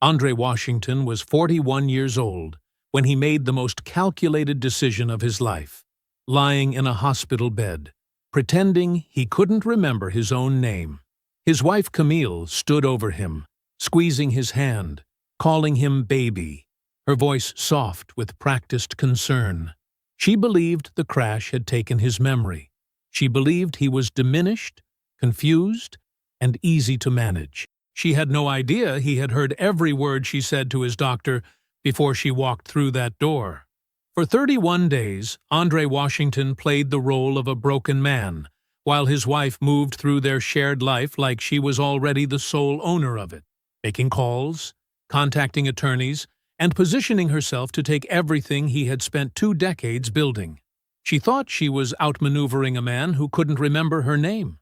Andre Washington was 41 years old when he made the most calculated decision of his life, lying in a hospital bed, pretending he couldn't remember his own name. His wife Camille stood over him, squeezing his hand, calling him baby, her voice soft with practiced concern. She believed the crash had taken his memory. She believed he was diminished, confused, and easy to manage. She had no idea he had heard every word she said to his doctor before she walked through that door. For 31 days, Andre Washington played the role of a broken man, while his wife moved through their shared life like she was already the sole owner of it, making calls, contacting attorneys, and positioning herself to take everything he had spent 2 decades building. She thought she was outmaneuvering a man who couldn't remember her name.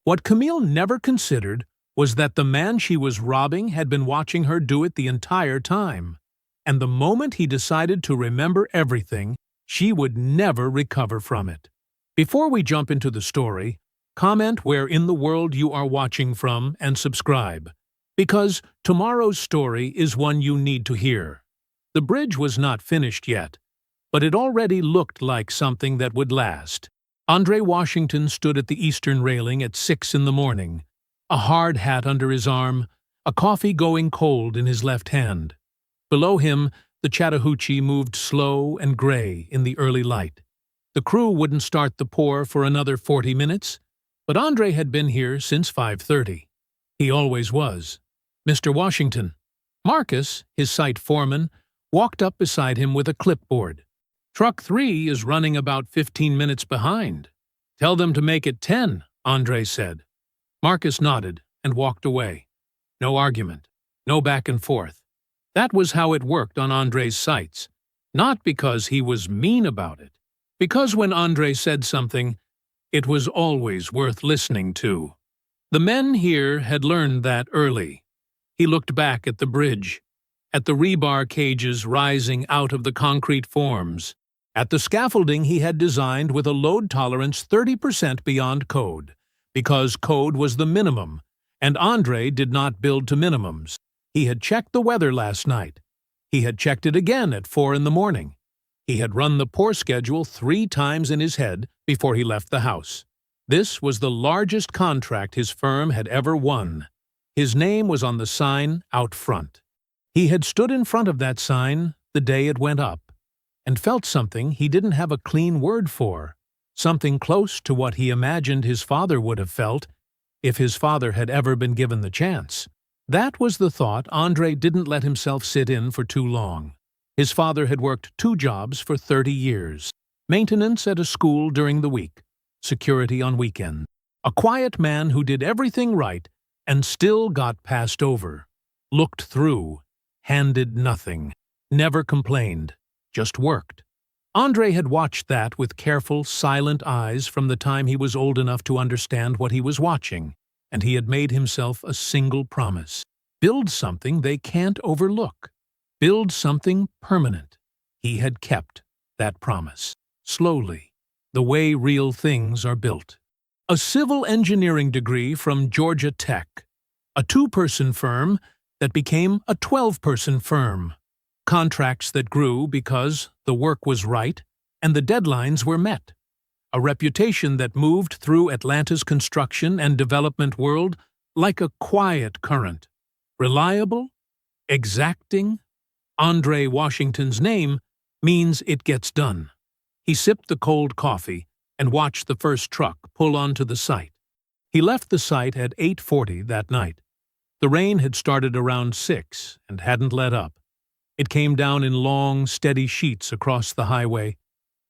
What Camille never considered was that the man she was robbing had been watching her do it the entire time. And the moment he decided to remember everything, she would never recover from it. Before we jump into the story, comment where in the world you are watching from and subscribe, because tomorrow's story is one you need to hear. The bridge was not finished yet, but it already looked like something that would last. Andre Washington stood at the eastern railing at 6 in the morning, a hard hat under his arm, a coffee going cold in his left hand. Below him, the Chattahoochee moved slow and gray in the early light. The crew wouldn't start the pour for another 40 minutes, but Andre had been here since 5:30. He always was. "Mr. Washington." Marcus, his site foreman, walked up beside him with a clipboard. "Truck 3 is running about 15 minutes behind. Tell them to make it 10, Andre said. Marcus nodded and walked away. No argument, no back and forth. That was how it worked on Andre's sites. Not because he was mean about it, because when Andre said something, it was always worth listening to. The men here had learned that early. He looked back at the bridge, at the rebar cages rising out of the concrete forms, at the scaffolding he had designed with a load tolerance 30% beyond code, because code was the minimum, and Andre did not build to minimums. He had checked the weather last night. He had checked it again at 4 in the morning. He had run the pour schedule 3 times in his head before he left the house. This was the largest contract his firm had ever won. His name was on the sign out front. He had stood in front of that sign the day it went up, and felt something he didn't have a clean word for, something close to what he imagined his father would have felt if his father had ever been given the chance. That was the thought Andre didn't let himself sit in for too long. His father had worked 2 jobs for 30 years. Maintenance at a school during the week, security on weekends. A quiet man who did everything right and still got passed over. Looked through, handed nothing, never complained, just worked. Andre had watched that with careful, silent eyes from the time he was old enough to understand what he was watching, and he had made himself a single promise. Build something they can't overlook. Build something permanent. He had kept that promise. Slowly, the way real things are built. A civil engineering degree from Georgia Tech. A 2-person firm that became a 12-person firm. Contracts that grew because the work was right and the deadlines were met. A reputation that moved through Atlanta's construction and development world like a quiet current. Reliable, exacting. Andre Washington's name means it gets done. He sipped the cold coffee and watched the first truck pull onto the site. He left the site at 8:40 that night. The rain had started around 6 and hadn't let up. It came down in long, steady sheets across the highway,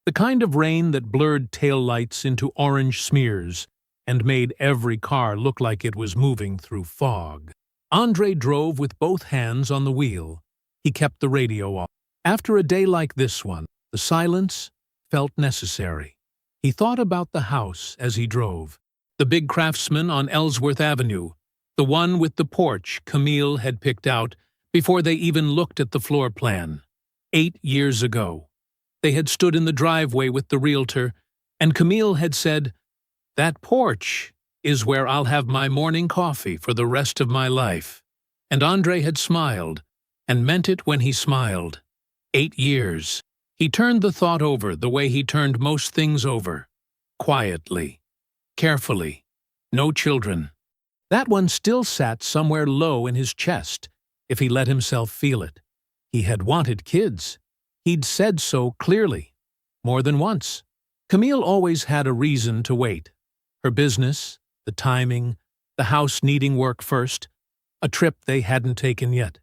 the kind of rain that blurred taillights into orange smears and made every car look like it was moving through fog. Andre drove with both hands on the wheel. He kept the radio off. After a day like this one, the silence felt necessary. He thought about the house as he drove. The big Craftsman on Ellsworth Avenue, the one with the porch Camille had picked out before they even looked at the floor plan. 8 years ago, they had stood in the driveway with the realtor, and Camille had said, "That porch is where I'll have my morning coffee for the rest of my life." And Andre had smiled, and meant it when he smiled. 8 years. He turned the thought over the way he turned most things over. Quietly. Carefully. No children. That one still sat somewhere low in his chest, if he let himself feel it. He had wanted kids. He'd said so clearly. More than once. Camille always had a reason to wait. Her business, the timing, the house needing work first, a trip they hadn't taken yet.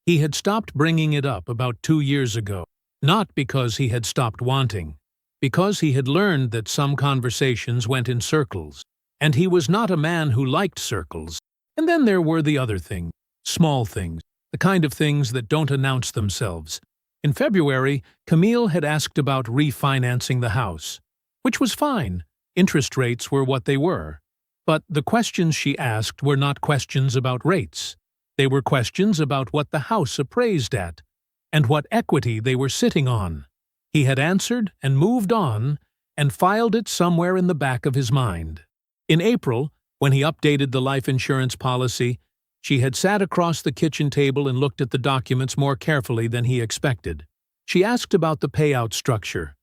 He had stopped bringing it up about 2 years ago, not because he had stopped wanting, because he had learned that some conversations went in circles, and he was not a man who liked circles. And then there were the other things, small things, the kind of things that don't announce themselves. In February, Camille had asked about refinancing the house, which was fine. Interest rates were what they were. But the questions she asked were not questions about rates. They were questions about what the house appraised at, and what equity they were sitting on. He had answered and moved on, and filed it somewhere in the back of his mind. In April, when he updated the life insurance policy, she had sat across the kitchen table and looked at the documents more carefully than he expected. She asked about the payout structure.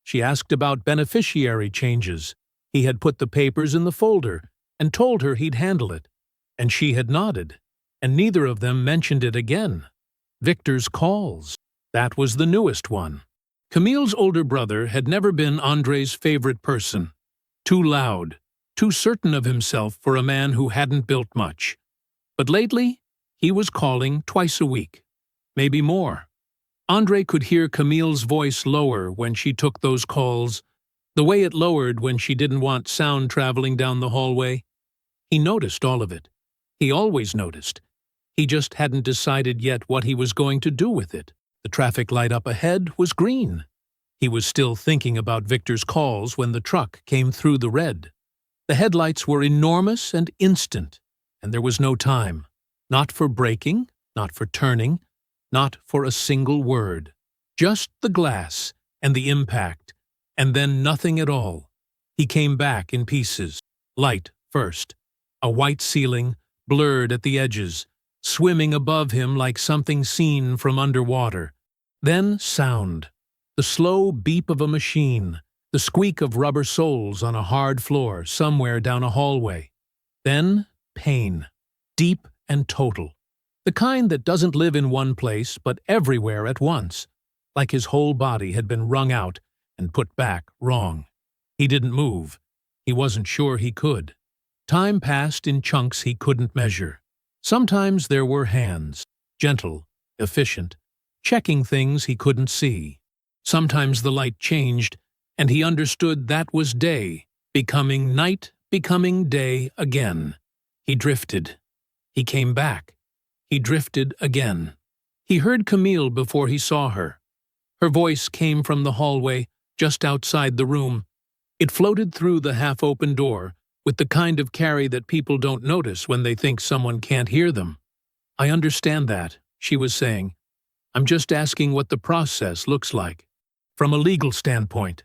She asked about beneficiary changes. He had put the papers in the folder and told her he'd handle it. And she had nodded, and neither of them mentioned it again. Victor's calls. That was the newest one. Camille's older brother had never been André's favorite person. Too loud, too certain of himself for a man who hadn't built much. But lately, he was calling twice a week, maybe more. André could hear Camille's voice lower when she took those calls, the way it lowered when she didn't want sound traveling down the hallway. He noticed all of it. He always noticed. He just hadn't decided yet what he was going to do with it. The traffic light up ahead was green. He was still thinking about Victor's calls when the truck came through the red. The headlights were enormous and instant, and there was no time. Not for braking, not for turning, not for a single word. Just the glass and the impact, and then nothing at all. He came back in pieces. Light first. A white ceiling, blurred at the edges, swimming above him like something seen from underwater. Then sound. The slow beep of a machine, the squeak of rubber soles on a hard floor somewhere down a hallway. Then pain. Deep and total. The kind that doesn't live in one place but everywhere at once, like his whole body had been wrung out and put back wrong. He didn't move. He wasn't sure he could. Time passed in chunks he couldn't measure. Sometimes there were hands, gentle, efficient, checking things he couldn't see. Sometimes the light changed, and he understood that was day, becoming night, becoming day again. He drifted. He came back. He drifted again. He heard Camille before he saw her. Her voice came from the hallway, just outside the room. It floated through the half-open door, with the kind of carry that people don't notice when they think someone can't hear them. "I understand that," she was saying. "I'm just asking what the process looks like. From a legal standpoint."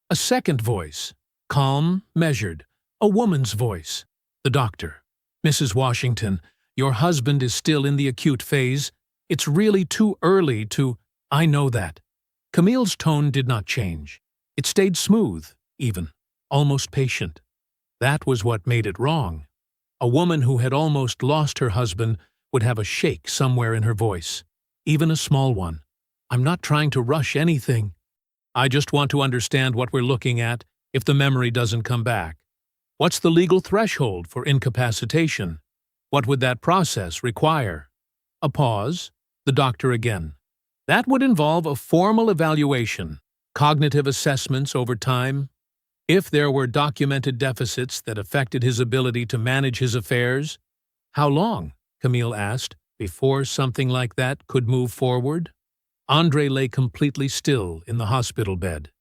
A second voice. Calm, measured. A woman's voice. The doctor. "Mrs. Washington, your husband is still in the acute phase. It's really too early to—" "I know that." Camille's tone did not change. It stayed smooth, even, almost patient. That was what made it wrong. A woman who had almost lost her husband would have a shake somewhere in her voice, even a small one. "I'm not trying to rush anything. I just want to understand what we're looking at if the memory doesn't come back. What's the legal threshold for incapacitation? What would that process require?" A pause. The doctor again. "That would involve a formal evaluation, cognitive assessments over time. If there were documented deficits that affected his ability to manage his affairs." "How long," Camille asked, "before something like that could move forward?" André lay completely still in the hospital bed.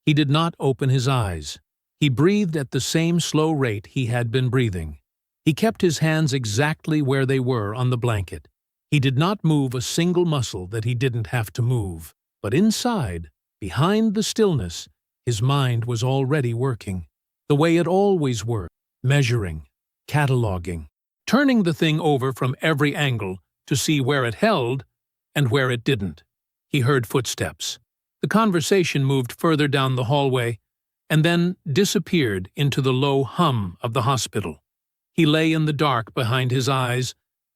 He did not open his eyes. He breathed at the same slow rate he had been breathing. He kept his hands exactly where they were on the blanket. He did not move a single muscle that he didn't have to move. But inside, behind the stillness, his mind was already working, the way it always worked, measuring, cataloging, turning the thing over from every angle to see where it held and where it didn't. He heard footsteps. The conversation moved further down the hallway and then disappeared into the low hum of the hospital. He lay in the dark behind his eyes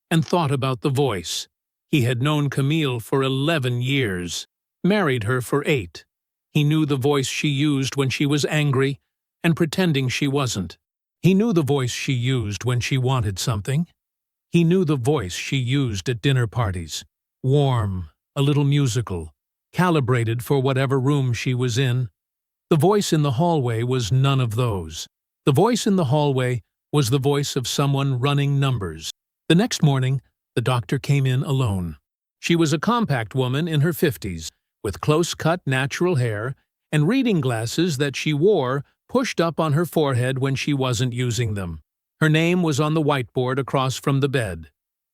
and thought about the voice. He had known Camille for 11 years, married her for 8. He knew the voice she used when she was angry and pretending she wasn't. He knew the voice she used when she wanted something. He knew the voice she used at dinner parties. Warm, a little musical, calibrated for whatever room she was in. The voice in the hallway was none of those. The voice in the hallway was the voice of someone running numbers. The next morning, the doctor came in alone. She was a compact woman in her 50s, with close-cut natural hair and reading glasses that she wore pushed up on her forehead when she wasn't using them. Her name was on the whiteboard across from the bed.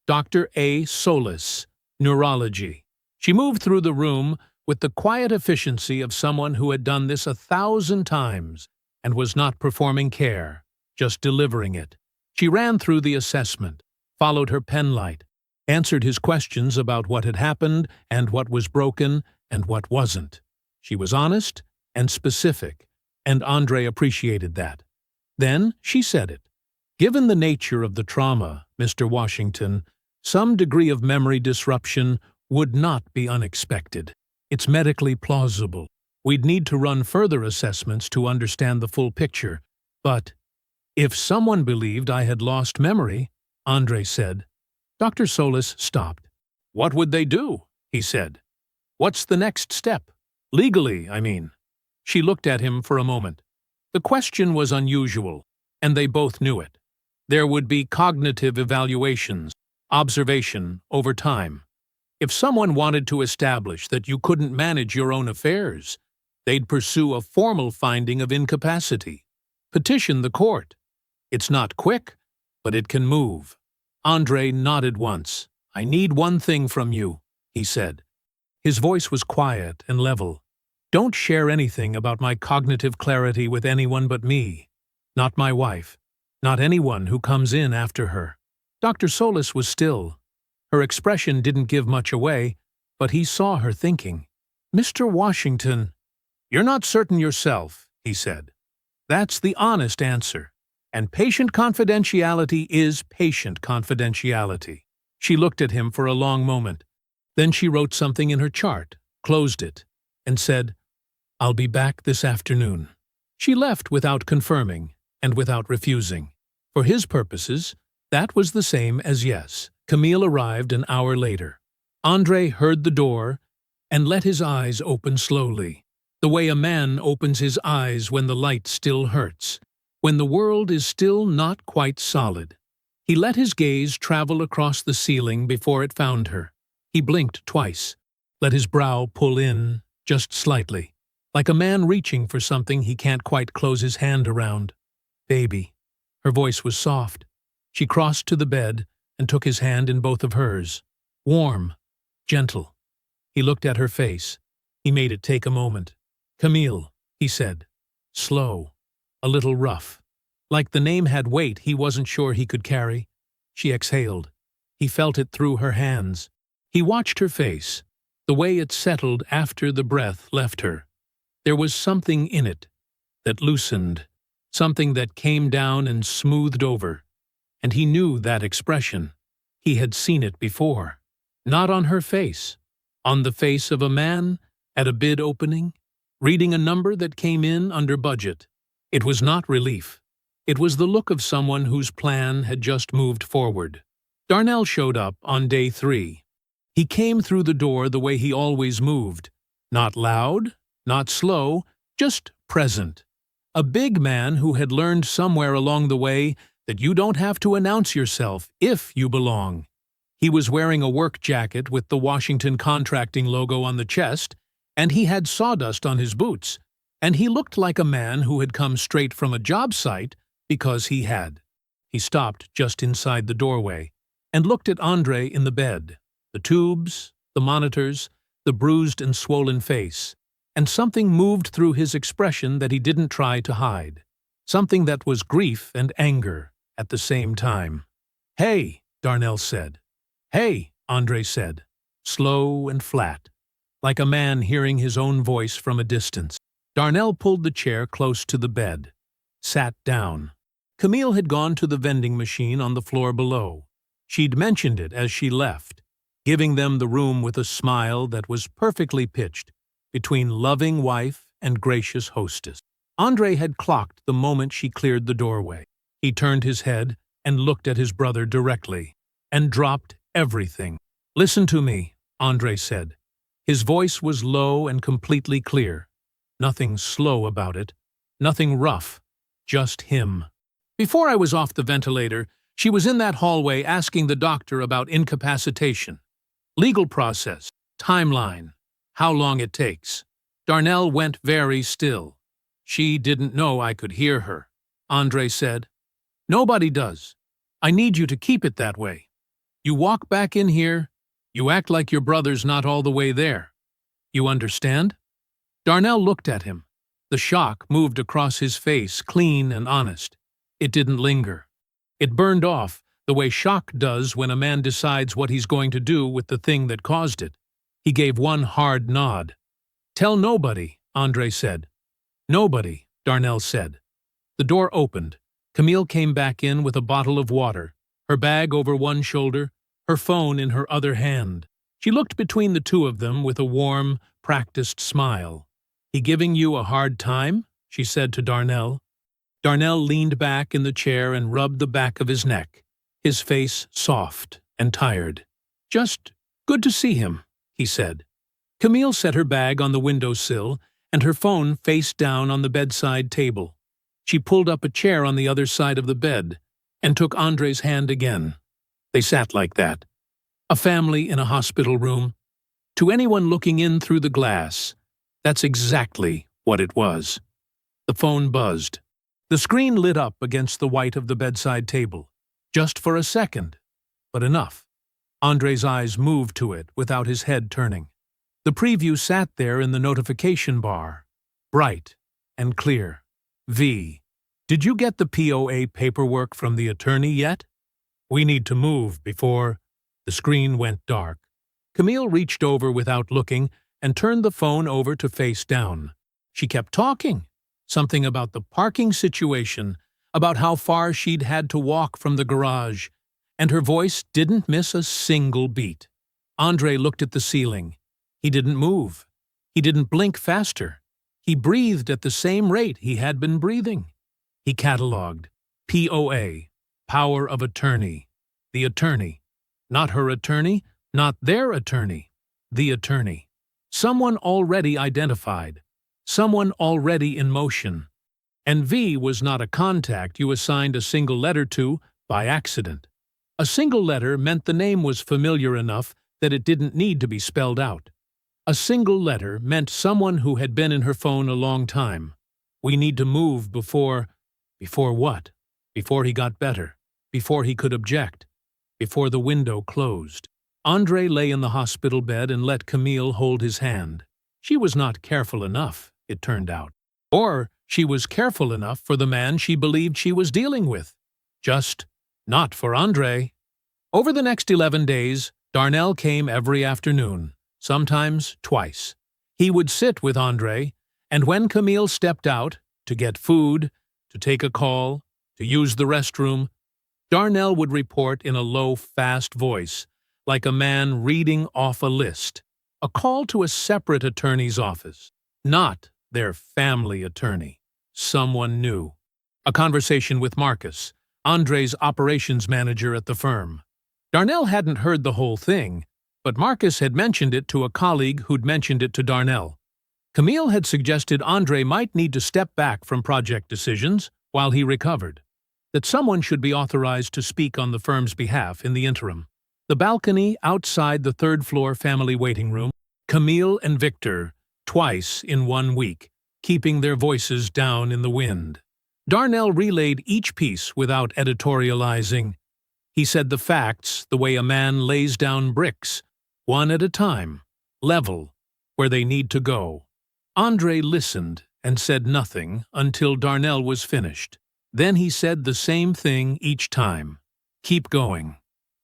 Dr. A. Solis, Neurology. She moved through the room with the quiet efficiency of someone who had done this 1,000 times and was not performing care, just delivering it. She ran through the assessment, followed her pen light, answered his questions about what had happened and what was broken and what wasn't. She was honest and specific, and Andre appreciated that. Then she said it. Given the nature of the trauma, Mr. Washington, some degree of memory disruption would not be unexpected. It's medically plausible. We'd need to run further assessments to understand the full picture. But if someone believed I had lost memory, Andre said. Dr. Solis stopped. What would they do? He said. What's the next step? Legally, I mean. She looked at him for a moment. The question was unusual, and they both knew it. There would be cognitive evaluations, observation over time. If someone wanted to establish that you couldn't manage your own affairs, they'd pursue a formal finding of incapacity. Petition the court. It's not quick, but it can move. Andre nodded once. I need one thing from you, he said. His voice was quiet and level. Don't share anything about my cognitive clarity with anyone but me. Not my wife. Not anyone who comes in after her. Dr. Solis was still. Her expression didn't give much away, but he saw her thinking. Mr. Washington, you're not certain yourself, he said. That's the honest answer. And patient confidentiality is patient confidentiality. She looked at him for a long moment. Then she wrote something in her chart, closed it, and said, I'll be back this afternoon. She left without confirming and without refusing. For his purposes, that was the same as yes. Camille arrived an hour later. Andre heard the door and let his eyes open slowly, the way a man opens his eyes when the light still hurts, when the world is still not quite solid. He let his gaze travel across the ceiling before it found her. He blinked twice, let his brow pull in, just slightly, like a man reaching for something he can't quite close his hand around. Baby. Her voice was soft. She crossed to the bed and took his hand in both of hers. Warm, gentle. He looked at her face. He made it take a moment. Camille, he said. Slow, a little rough. Like the name had weight he wasn't sure he could carry. She exhaled. He felt it through her hands. He watched her face, the way it settled after the breath left her. There was something in it that loosened, something that came down and smoothed over. And he knew that expression. He had seen it before. Not on her face. On the face of a man at a bid opening, reading a number that came in under budget. It was not relief. It was the look of someone whose plan had just moved forward. Darnell showed up on day 3. He came through the door the way he always moved. Not loud, not slow, just present. A big man who had learned somewhere along the way that you don't have to announce yourself if you belong. He was wearing a work jacket with the Washington Contracting logo on the chest, and he had sawdust on his boots, and he looked like a man who had come straight from a job site because he had. He stopped just inside the doorway and looked at Andre in the bed, the tubes, the monitors, the bruised and swollen face, and something moved through his expression that he didn't try to hide, something that was grief and anger at the same time. Hey, Darnell said. Hey, Andre said. slow and flat, like a man hearing his own voice from a distance. Darnell pulled the chair close to the bed, sat down. Camille had gone to the vending machine on the floor below. She'd mentioned it as she left, giving them the room with a smile that was perfectly pitched between loving wife and gracious hostess. Andre had clocked the moment she cleared the doorway. He turned his head and looked at his brother directly, and dropped everything. "Listen to me," Andre said. His voice was low and completely clear. Nothing slow about it, nothing rough, just him. "Before I was off the ventilator, she was in that hallway asking the doctor about incapacitation. Legal process, timeline, how long it takes." Darnell went very still. "She didn't know I could hear her," Andre said. "Nobody does. I need you to keep it that way. You walk back in here, you act like your brother's not all the way there. You understand?" Darnell looked at him. The shock moved across his face, clean and honest. It didn't linger. It burned off, the way shock does when a man decides what he's going to do with the thing that caused it. He gave one hard nod. "Tell nobody," Andre said. "Nobody," Darnell said. The door opened. Camille came back in with a bottle of water, her bag over one shoulder, her phone in her other hand. She looked between the two of them with a warm, practiced smile. "He giving you a hard time?" she said to Darnell. Darnell leaned back in the chair and rubbed the back of his neck, his face soft and tired. "Just good to see him," he said. Camille set her bag on the windowsill and her phone face down on the bedside table. She pulled up a chair on the other side of the bed and took Andre's hand again. They sat like that. A family in a hospital room. To anyone looking in through the glass, that's exactly what it was. The phone buzzed. The screen lit up against the white of the bedside table. Just for a second, but enough. Andre's eyes moved to it without his head turning. The preview sat there in the notification bar, bright and clear. "V. Did you get the POA paperwork from the attorney yet? We need to move before—" The screen went dark. Camille reached over without looking and turned the phone over to face down. She kept talking. Something about the parking situation, about how far she'd had to walk from the garage, and her voice didn't miss a single beat. Andre looked at the ceiling. He didn't move. He didn't blink faster. He breathed at the same rate he had been breathing. He catalogued. POA, power of attorney. The attorney. Not her attorney, not their attorney. The attorney. Someone already identified. Someone already in motion. And V was not a contact you assigned a single letter to by accident. A single letter meant the name was familiar enough that it didn't need to be spelled out. A single letter meant someone who had been in her phone a long time. We need to move before... Before what? Before he got better. Before he could object. Before the window closed. Andre lay in the hospital bed and let Camille hold his hand. She was not careful enough, it turned out. Or she was careful enough for the man she believed she was dealing with. Just not for Andre. Over the next 11 days, Darnell came every afternoon, sometimes twice. He would sit with Andre, and when Camille stepped out, to get food, to take a call, to use the restroom, Darnell would report in a low, fast voice, like a man reading off a list. A call to a separate attorney's office. Not their family attorney. Someone new. A conversation with Marcus, Andre's operations manager at the firm. Darnell hadn't heard the whole thing, but Marcus had mentioned it to a colleague who'd mentioned it to Darnell. Camille had suggested Andre might need to step back from project decisions while he recovered, that someone should be authorized to speak on the firm's behalf in the interim. The balcony outside the third-floor family waiting room, Camille and Victor, twice in 1 week, keeping their voices down in the wind. Darnell relayed each piece without editorializing. He said the facts the way a man lays down bricks, one at a time, level, where they need to go. Andre listened and said nothing until Darnell was finished. Then he said the same thing each time. Keep going.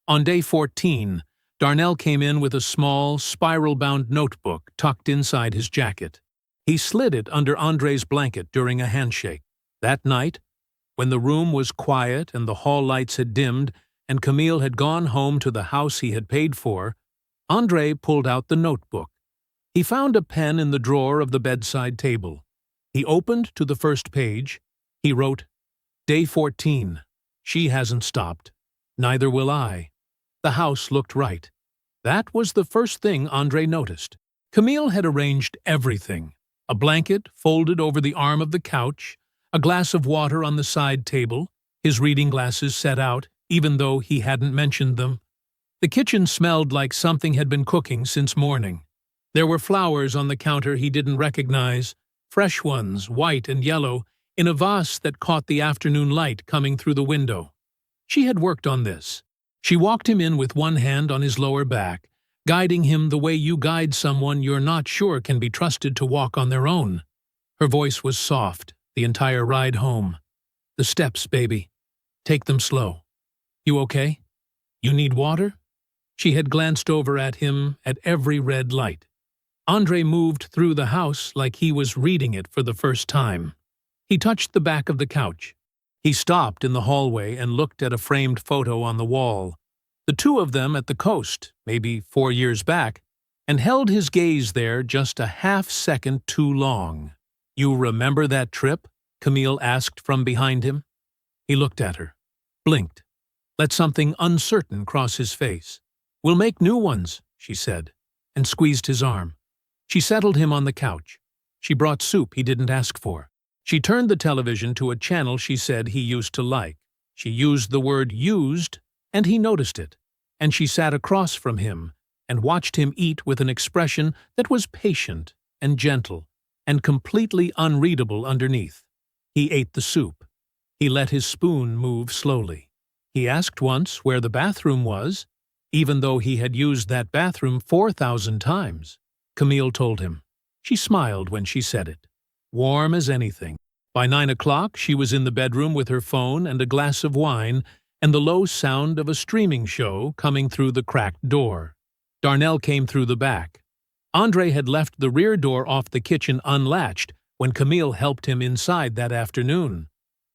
On day 14, Darnell came in with a small, spiral-bound notebook tucked inside his jacket. He slid it under Andre's blanket during a handshake. That night, when the room was quiet and the hall lights had dimmed and Camille had gone home to the house he had paid for, Andre pulled out the notebook. He found a pen in the drawer of the bedside table. He opened to the first page. He wrote, "Day 14. She hasn't stopped. Neither will I." The house looked right. That was the first thing Andre noticed. Camille had arranged everything. A blanket folded over the arm of the couch, a glass of water on the side table, his reading glasses set out, even though he hadn't mentioned them. The kitchen smelled like something had been cooking since morning. There were flowers on the counter he didn't recognize, fresh ones, white and yellow, in a vase that caught the afternoon light coming through the window. She had worked on this. She walked him in with one hand on his lower back, guiding him the way you guide someone you're not sure can be trusted to walk on their own. Her voice was soft the entire ride home. "The steps, baby. Take them slow. You okay? You need water?" She had glanced over at him at every red light. Andre moved through the house like he was reading it for the first time. He touched the back of the couch. He stopped in the hallway and looked at a framed photo on the wall, the two of them at the coast, maybe 4 years back, and held his gaze there just a half-second too long. "You remember that trip?" Camille asked from behind him. He looked at her, blinked, let something uncertain cross his face. "We'll make new ones," she said, and squeezed his arm. She settled him on the couch. She brought soup he didn't ask for. She turned the television to a channel she said he used to like. She used the word "used," and he noticed it. And she sat across from him and watched him eat with an expression that was patient and gentle and completely unreadable underneath. He ate the soup. He let his spoon move slowly. He asked once where the bathroom was, even though he had used that bathroom 4,000 times. Camille told him. She smiled when she said it. Warm as anything. By 9 o'clock, she was in the bedroom with her phone and a glass of wine and the low sound of a streaming show coming through the cracked door. Darnell came through the back. Andre had left the rear door off the kitchen unlatched when Camille helped him inside that afternoon.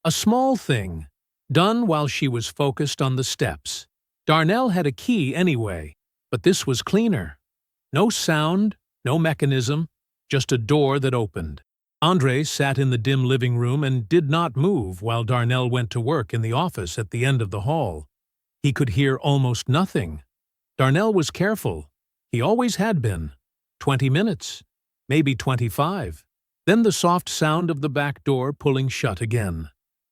A small thing, done while she was focused on the steps. Darnell had a key anyway, but this was cleaner. No sound, no mechanism, just a door that opened. Andre sat in the dim living room and did not move while Darnell went to work in the office at the end of the hall. He could hear almost nothing. Darnell was careful. He always had been. 20 minutes, maybe 25. Then the soft sound of the back door pulling shut again.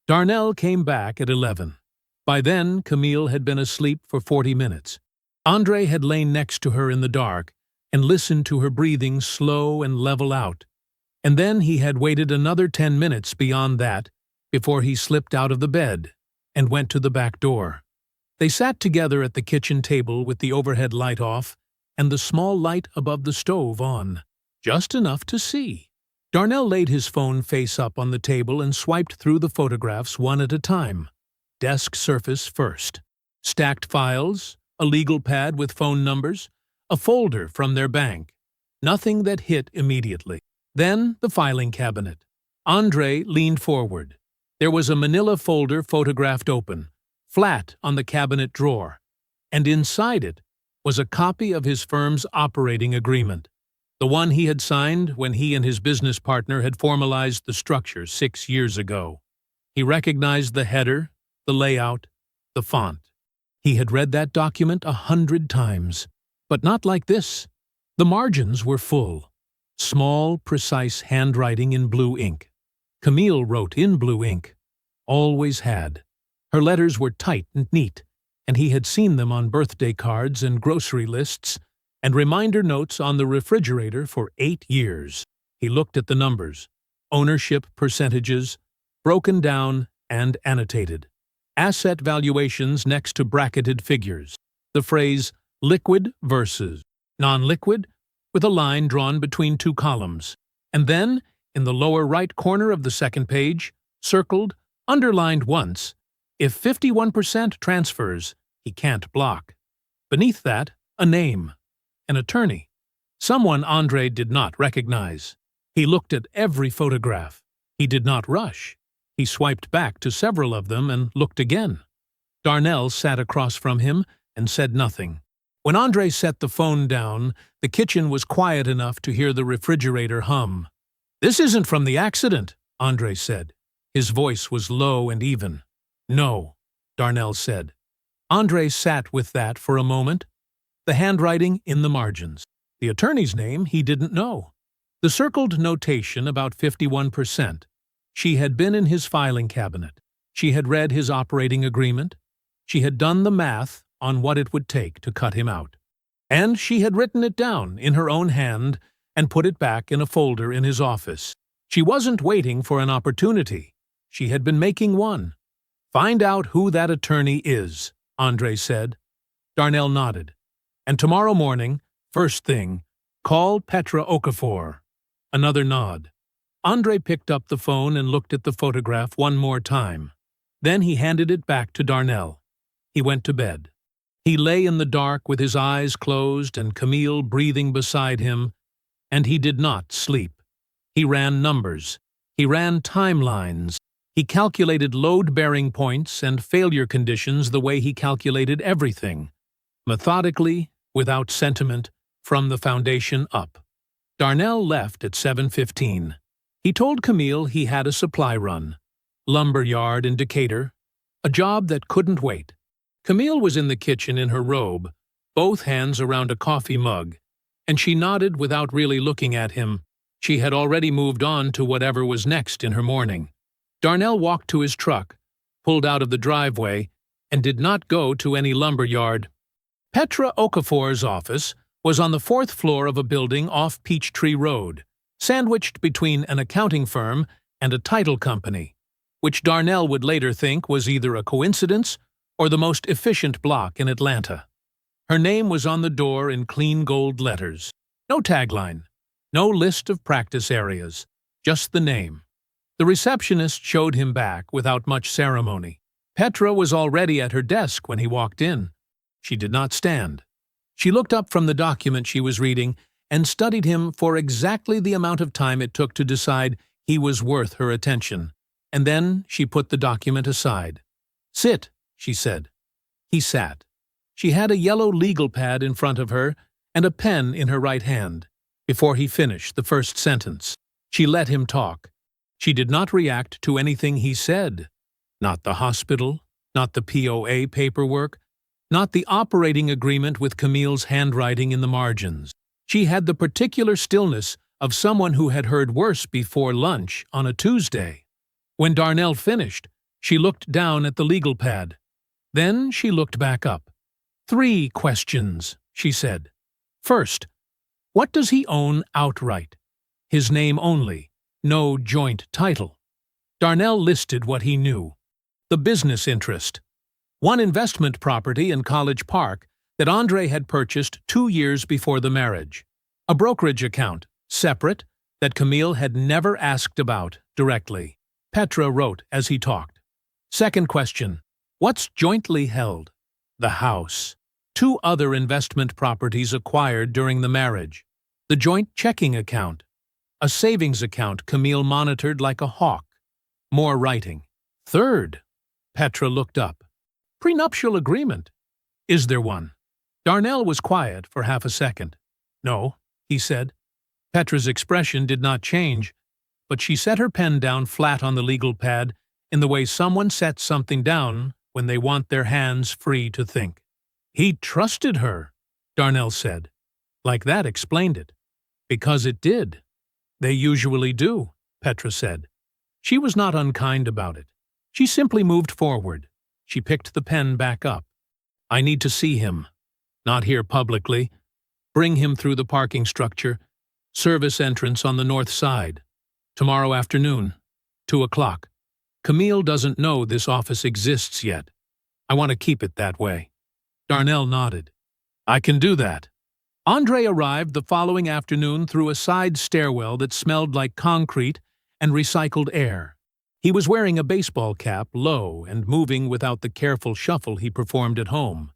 Darnell came back at 11. By then, Camille had been asleep for 40 minutes. Andre had lain next to her in the dark and listened to her breathing slow and level out. And then he had waited another 10 minutes beyond that before he slipped out of the bed and went to the back door. They sat together at the kitchen table with the overhead light off and the small light above the stove on, just enough to see. Darnell laid his phone face up on the table and swiped through the photographs one at a time. Desk surface first. Stacked files, a legal pad with phone numbers, a folder from their bank. Nothing that hit immediately. Then the filing cabinet. Andre leaned forward. There was a manila folder photographed open, flat on the cabinet drawer, and inside it was a copy of his firm's operating agreement, the one he had signed when he and his business partner had formalized the structure 6 years ago. He recognized the header, the layout, the font. He had read that document 100 times, but not like this. The margins were full. Small, precise handwriting in blue ink. Camille wrote in blue ink. Always had. Her letters were tight and neat, and he had seen them on birthday cards and grocery lists and reminder notes on the refrigerator for 8 years. He looked at the numbers, ownership percentages, broken down and annotated. Asset valuations next to bracketed figures. The phrase liquid versus non-liquid with a line drawn between 2 columns. And then, in the lower right corner of the second page, circled, underlined once, if 51% transfers, he can't block. Beneath that, A name. An attorney. Someone Andre did not recognize. He looked at every photograph. He did not rush. He swiped back to several of them and looked again. Darnell sat across from him and said nothing. When Andre set the phone down, the kitchen was quiet enough to hear the refrigerator hum. "This isn't from the accident," Andre said. His voice was low and even. "No," Darnell said. Andre sat with that for a moment. The handwriting in the margins. The attorney's name he didn't know. The circled notation about 51%. She had been in his filing cabinet. She had read his operating agreement. She had done the math on what it would take to cut him out. And she had written it down in her own hand and put it back in a folder in his office. She wasn't waiting for an opportunity. She had been making one. "Find out who that attorney is," Andre said. Darnell nodded. "And tomorrow morning, first thing, call Petra Okafor." Another nod. Andre picked up the phone and looked at the photograph one more time. Then he handed it back to Darnell. He went to bed. He lay in the dark with his eyes closed and Camille breathing beside him, and he did not sleep. He ran numbers. He ran timelines. He calculated load-bearing points and failure conditions the way he calculated everything, methodically, without sentiment, from the foundation up. Darnell left at 7:15. He told Camille he had a supply run. Lumber yard in Decatur. A job that couldn't wait. Camille was in the kitchen in her robe, both hands around a coffee mug, and she nodded without really looking at him. She had already moved on to whatever was next in her morning. Darnell walked to his truck, pulled out of the driveway, and did not go to any lumber yard. Petra Okafor's office was on the 4th floor of a building off Peachtree Road, sandwiched between an accounting firm and a title company, which Darnell would later think was either a coincidence or the most efficient block in Atlanta. Her name was on the door in clean gold letters. No tagline, no list of practice areas, just the name. The receptionist showed him back without much ceremony. Petra was already at her desk when he walked in. She did not stand. She looked up from the document she was reading and studied him for exactly the amount of time it took to decide he was worth her attention, and then she put the document aside. "Sit," she said. He sat. She had a yellow legal pad in front of her and a pen in her right hand. Before he finished the first sentence, she let him talk. She did not react to anything he said. Not the hospital, not the POA paperwork, not the operating agreement with Camille's handwriting in the margins. She had the particular stillness of someone who had heard worse before lunch on a Tuesday. When Darnell finished, she looked down at the legal pad. Then she looked back up. 3 questions, she said. First, what does he own outright? His name only, no joint title. Darnell listed what he knew. The business interest. One investment property in College Park that Andre had purchased 2 years before the marriage. A brokerage account, separate, that Camille had never asked about directly. Petra wrote as he talked. Second question. What's jointly held? The house. 2 other investment properties acquired during the marriage. The joint checking account. A savings account Camille monitored like a hawk. More writing. Third. Petra looked up. Prenuptial agreement. Is there one? Darnell was quiet for half a second. No, he said. Petra's expression did not change, but she set her pen down flat on the legal pad in the way someone sets something down when they want their hands free to think. He trusted her, Darnell said. Like that explained it. Because it did. They usually do, Petra said. She was not unkind about it. She simply moved forward. She picked the pen back up. I need to see him. Not here publicly. Bring him through the parking structure. Service entrance on the north side. Tomorrow afternoon, 2 o'clock. Camille doesn't know this office exists yet. I want to keep it that way. Darnell nodded. I can do that. Andre arrived the following afternoon through a side stairwell that smelled like concrete and recycled air. He was wearing a baseball cap, low, and moving without the careful shuffle he performed at home.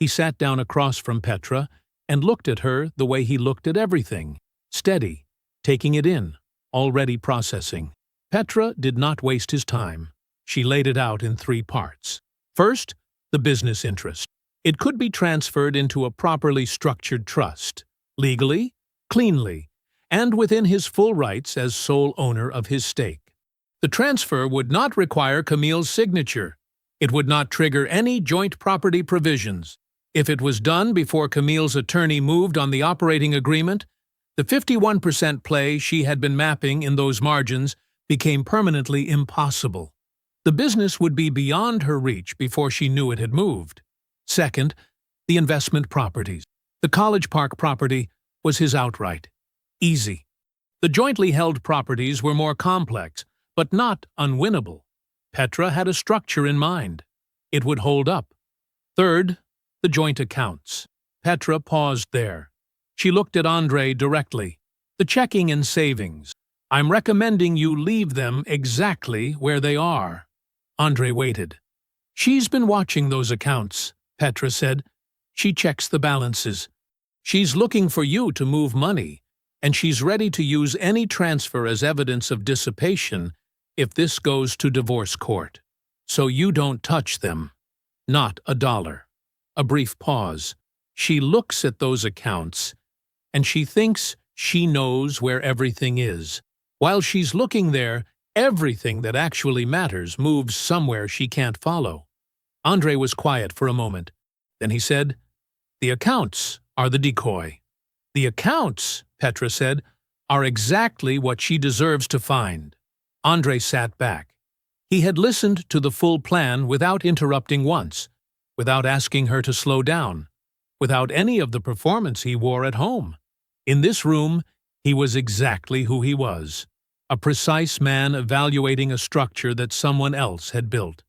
He sat down across from Petra and looked at her the way he looked at everything, steady, taking it in, already processing. Petra did not waste his time. She laid it out in 3 parts. First, the business interest. It could be transferred into a properly structured trust, legally, cleanly, and within his full rights as sole owner of his stake. The transfer would not require Camille's signature. It would not trigger any joint property provisions. If it was done before Camille's attorney moved on the operating agreement, the 51% play she had been mapping in those margins became permanently impossible. The business would be beyond her reach before she knew it had moved. Second, the investment properties. The College Park property was his outright. Easy. The jointly held properties were more complex, but not unwinnable. Petra had a structure in mind. It would hold up. Third, the joint accounts. Petra paused there. She looked at Andrei directly. The checking and savings. I'm recommending you leave them exactly where they are. Andrei waited. She's been watching those accounts, Petra said. She checks the balances. She's looking for you to move money, and she's ready to use any transfer as evidence of dissipation if this goes to divorce court. So you don't touch them. Not a dollar. A brief pause. She looks at those accounts, and she thinks she knows where everything is. While she's looking there, everything that actually matters moves somewhere she can't follow. Andrei was quiet for a moment. Then he said, "The accounts are the decoy." "The accounts," Petra said, "are exactly what she deserves to find." Andrei sat back. He had listened to the full plan without interrupting once, without asking her to slow down, without any of the performance he wore at home. In this room, he was exactly who he was, a precise man evaluating a structure that someone else had built,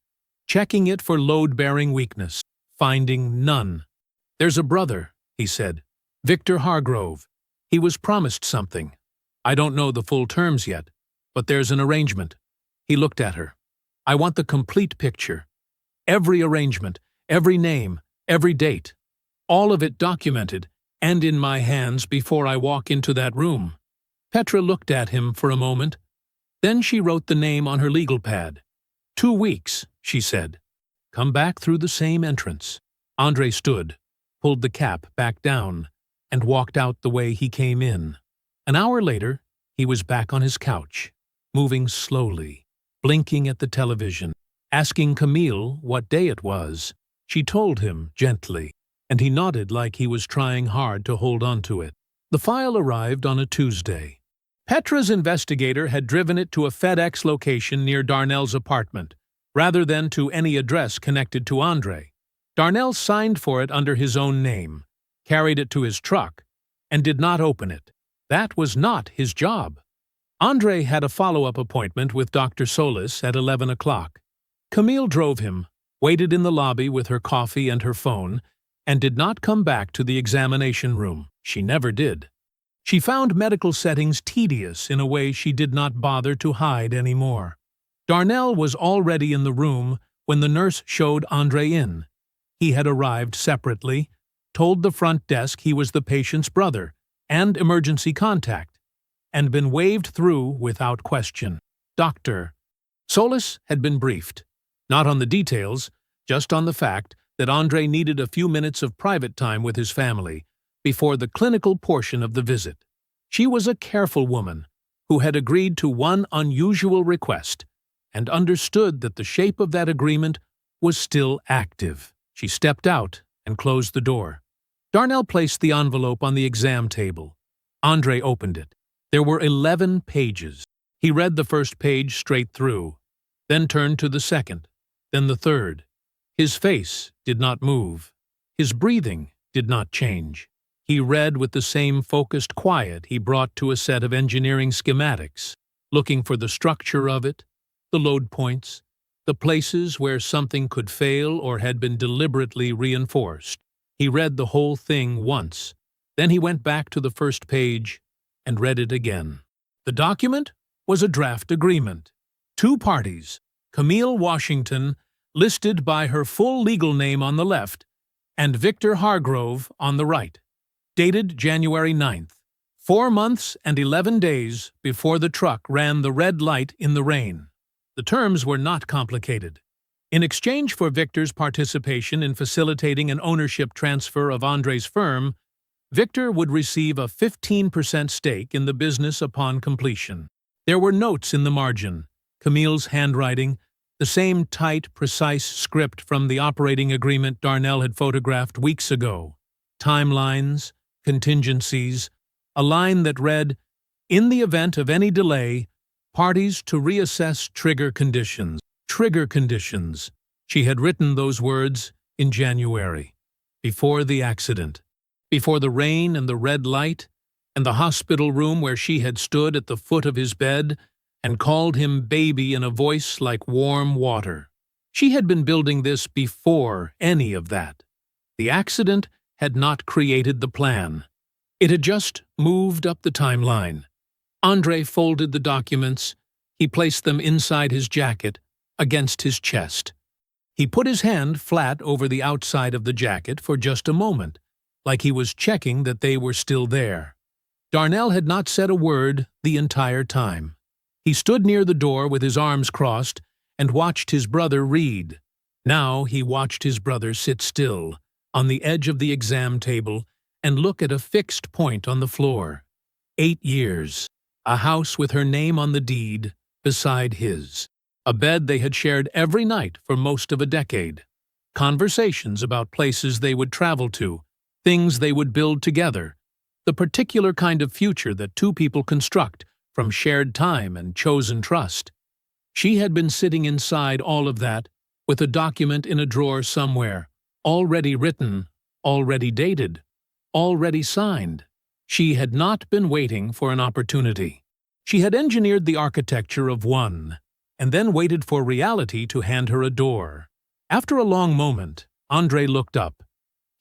checking it for load-bearing weakness, finding none. "There's a brother," he said, "Victor Hargrove. He was promised something. I don't know the full terms yet, but there's an arrangement." He looked at her. "I want the complete picture. Every arrangement, every name, every date. All of it documented and in my hands before I walk into that room." Petra looked at him for a moment. Then she wrote the name on her legal pad. 2 weeks, she said. "Come back through the same entrance." Andrei stood, pulled the cap back down, and walked out the way he came in. An hour later, he was back on his couch, moving slowly, blinking at the television, asking Camille what day it was. She told him gently, and he nodded like he was trying hard to hold on to it. The file arrived on a Tuesday. Petra's investigator had driven it to a FedEx location near Darnell's apartment, rather than to any address connected to Andrei. Darnell signed for it under his own name, carried it to his truck, and did not open it. That was not his job. Andrei had a follow-up appointment with Dr. Solis at 11 o'clock. Camille drove him, waited in the lobby with her coffee and her phone, and did not come back to the examination room. She never did. She found medical settings tedious in a way she did not bother to hide anymore. Darnell was already in the room when the nurse showed Andrei in. He had arrived separately, told the front desk he was the patient's brother and emergency contact, and been waved through without question. Dr. Solis had been briefed, not on the details, just on the fact that Andrei needed a few minutes of private time with his family before the clinical portion of the visit. She was a careful woman who had agreed to one unusual request and understood that the shape of that agreement was still active. She stepped out and closed the door. Darnell placed the envelope on the exam table. Andrei opened it. There were 11 pages. He read the first page straight through, then turned to the second, then the third. His face did not move. His breathing did not change. He read with the same focused quiet he brought to a set of engineering schematics, looking for the structure of it, the load points, the places where something could fail or had been deliberately reinforced. He read the whole thing once. Then he went back to the first page and read it again. The document was a draft agreement. 2 parties, Camille Washington, listed by her full legal name on the left, and Victor Hargrove on the right. dated January 9th, 4 months and 11 days before the truck ran the red light in the rain. The terms were not complicated. In exchange for Victor's participation in facilitating an ownership transfer of Andre's firm, Victor would receive a 15% stake in the business upon completion. There were notes in the margin, Camille's handwriting, the same tight, precise script from the operating agreement Darnell had photographed weeks ago. Timelines, contingencies, a line that read, "In the event of any delay, parties to reassess trigger conditions." Trigger conditions. She had written those words in January, before the accident, before the rain and the red light, and the hospital room where she had stood at the foot of his bed and called him baby in a voice like warm water. She had been building this before any of that. The accident had not created the plan. It had just moved up the timeline. Andre folded the documents. He placed them inside his jacket, against his chest. He put his hand flat over the outside of the jacket for just a moment, like he was checking that they were still there. Darnell had not said a word the entire time. He stood near the door with his arms crossed and watched his brother read. Now he watched his brother sit still, on the edge of the exam table, and look at a fixed point on the floor. 8 years. A house with her name on the deed, beside his. A bed they had shared every night for most of a decade. Conversations about places they would travel to, things they would build together, the particular kind of future that two people construct from shared time and chosen trust. She had been sitting inside all of that, with a document in a drawer somewhere, already written, already dated, already signed. She had not been waiting for an opportunity. She had engineered the architecture of one, and then waited for reality to hand her a door. After a long moment, Andre looked up.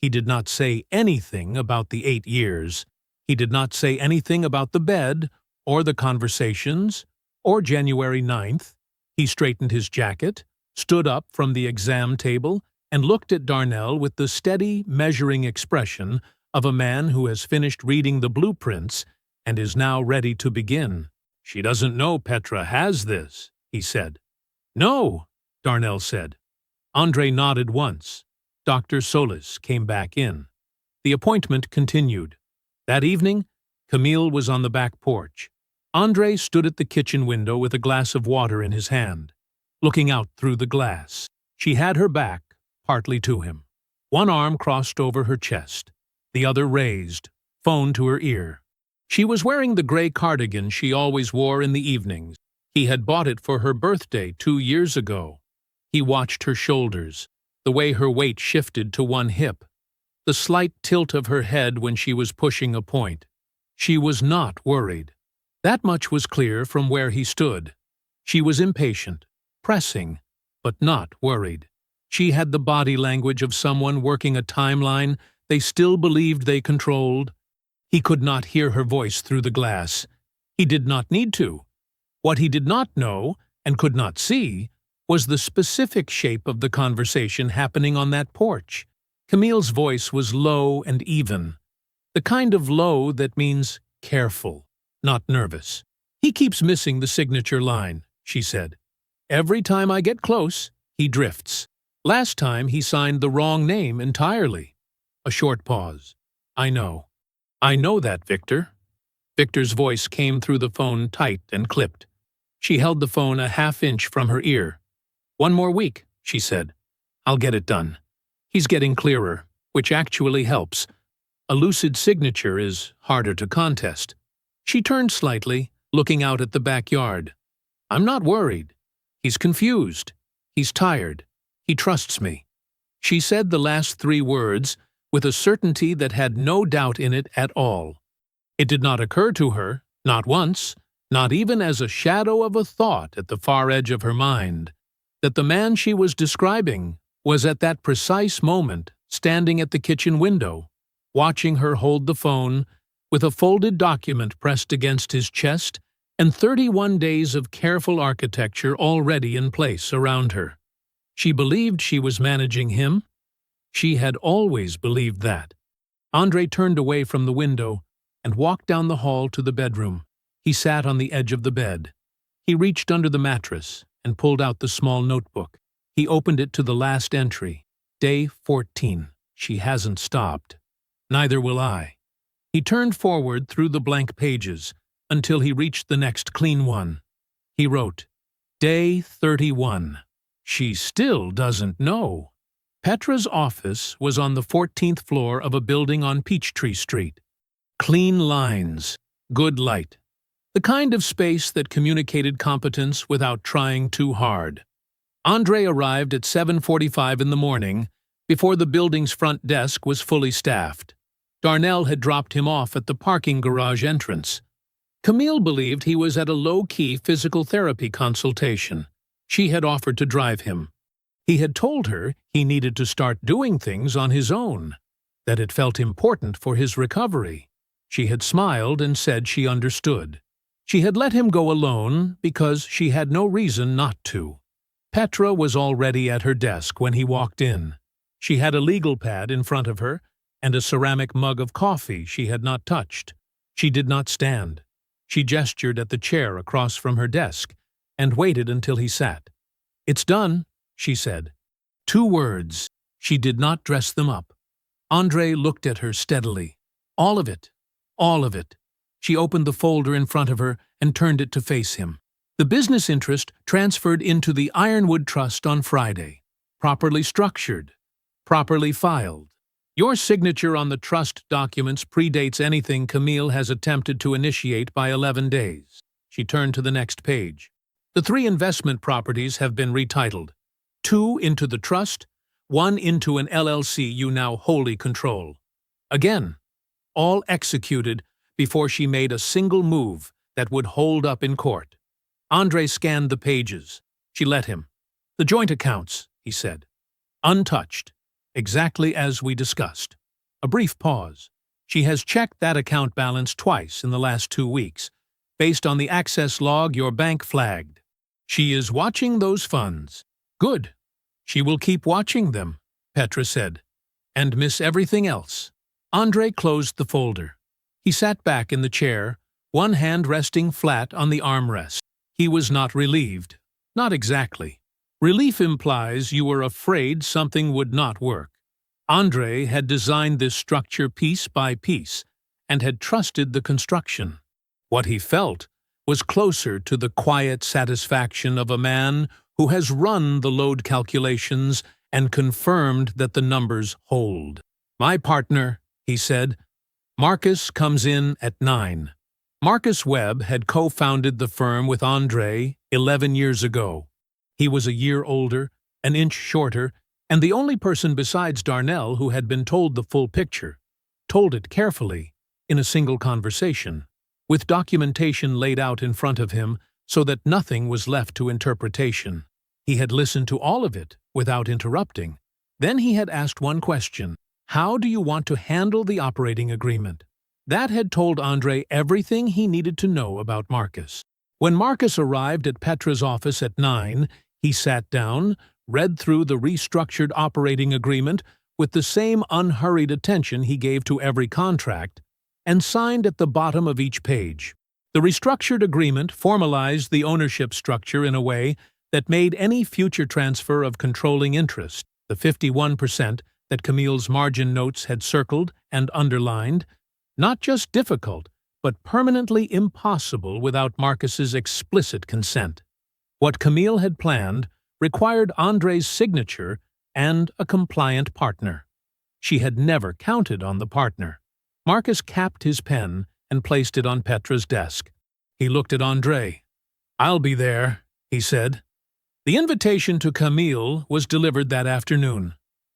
He did not say anything about the 8 years. He did not say anything about the bed, or the conversations, or January 9th. He straightened his jacket, stood up from the exam table, and looked at Darnell with the steady, measuring expression of a man who has finished reading the blueprints and is now ready to begin. "She doesn't know Petra has this," he said. "No," Darnell said. Andre nodded once. Dr. Solis came back in. The appointment continued. That evening, Camille was on the back porch. Andre stood at the kitchen window with a glass of water in his hand, looking out through the glass. She had her back, partly to him. One arm crossed over her chest, the other raised, phone to her ear. She was wearing the gray cardigan she always wore in the evenings. He had bought it for her birthday 2 years ago. He watched her shoulders, the way her weight shifted to one hip, the slight tilt of her head when she was pushing a point. She was not worried. That much was clear from where he stood. She was impatient, pressing, but not worried. She had the body language of someone working a timeline they still believed they controlled. He could not hear her voice through the glass. He did not need to. What he did not know, and could not see, was the specific shape of the conversation happening on that porch. Camille's voice was low and even, the kind of low that means careful, not nervous. "He keeps missing the signature line," she said. "Every time I get close, he drifts. Last time he signed the wrong name entirely." A short pause. "I know. I know that, Victor." Victor's voice came through the phone tight and clipped. She held the phone a half-inch from her ear. "1 more week," she said. "I'll get it done. He's getting clearer, which actually helps. A lucid signature is harder to contest." She turned slightly, looking out at the backyard. "I'm not worried. He's confused. He's tired. He trusts me." She said the last 3 words with a certainty that had no doubt in it at all. It did not occur to her, not once, not even as a shadow of a thought at the far edge of her mind, that the man she was describing was at that precise moment standing at the kitchen window, watching her hold the phone, with a folded document pressed against his chest and 31 days of careful architecture already in place around her. She believed she was managing him. She had always believed that. Andrei turned away from the window and walked down the hall to the bedroom. He sat on the edge of the bed. He reached under the mattress and pulled out the small notebook. He opened it to the last entry. Day 14. She hasn't stopped. Neither will I. He turned forward through the blank pages until he reached the next clean one. He wrote, Day 31. She still doesn't know. Petra's office was on the 14th floor of a building on Peachtree Street. Clean lines, good light. The kind of space that communicated competence without trying too hard. Andrei arrived at 7:45 in the morning, before the building's front desk was fully staffed. Darnell had dropped him off at the parking garage entrance. Camille believed he was at a low-key physical therapy consultation. She had offered to drive him. He had told her he needed to start doing things on his own, that it felt important for his recovery. She had smiled and said she understood. She had let him go alone because she had no reason not to. Petra was already at her desk when he walked in. She had a legal pad in front of her and a ceramic mug of coffee she had not touched. She did not stand. She gestured at the chair across from her desk and waited until he sat. It's done, she said. 2 words. She did not dress them up. Andrei looked at her steadily. All of it. All of it. She opened the folder in front of her and turned it to face him. The business interest transferred into the Ironwood Trust on Friday. Properly structured. Properly filed. Your signature on the trust documents predates anything Camille has attempted to initiate by 11 days. She turned to the next page. The 3 investment properties have been retitled. 2 into the trust, 1 into an LLC you now wholly control. Again, all executed before she made a single move that would hold up in court. Andrei scanned the pages. She let him. The joint accounts, he said. Untouched. Exactly as we discussed. A brief pause. She has checked that account balance twice in the last 2 weeks, based on the access log your bank flagged. She is watching those funds. Good. She will keep watching them, Petra said, and miss everything else. Andrei closed the folder. He sat back in the chair, one hand resting flat on the armrest. He was not relieved. Not exactly. Relief implies you were afraid something would not work. Andrei had designed this structure piece by piece and had trusted the construction. What he felt was closer to the quiet satisfaction of a man who has run the load calculations and confirmed that the numbers hold. My partner, he said. Marcus comes in at 9. Marcus Webb had co-founded the firm with Andrei 11 years ago. He was a year older, an inch shorter, and the only person besides Darnell who had been told the full picture, told it carefully, in a single conversation, with documentation laid out in front of him so that nothing was left to interpretation. He had listened to all of it without interrupting. Then he had asked one question. How do you want to handle the operating agreement? That had told Andrei everything he needed to know about Marcus. When Marcus arrived at Petra's office at 9, he sat down, read through the restructured operating agreement with the same unhurried attention he gave to every contract, and signed at the bottom of each page. The restructured agreement formalized the ownership structure in a way that made any future transfer of controlling interest, the 51% that Camille's margin notes had circled and underlined, not just difficult, but permanently impossible without Marcus's explicit consent. What Camille had planned required Andrei's signature and a compliant partner. She had never counted on the partner. Marcus capped his pen and placed it on Petra's desk. He looked at Andrei. I'll be there, he said. The invitation to Camille was delivered that afternoon.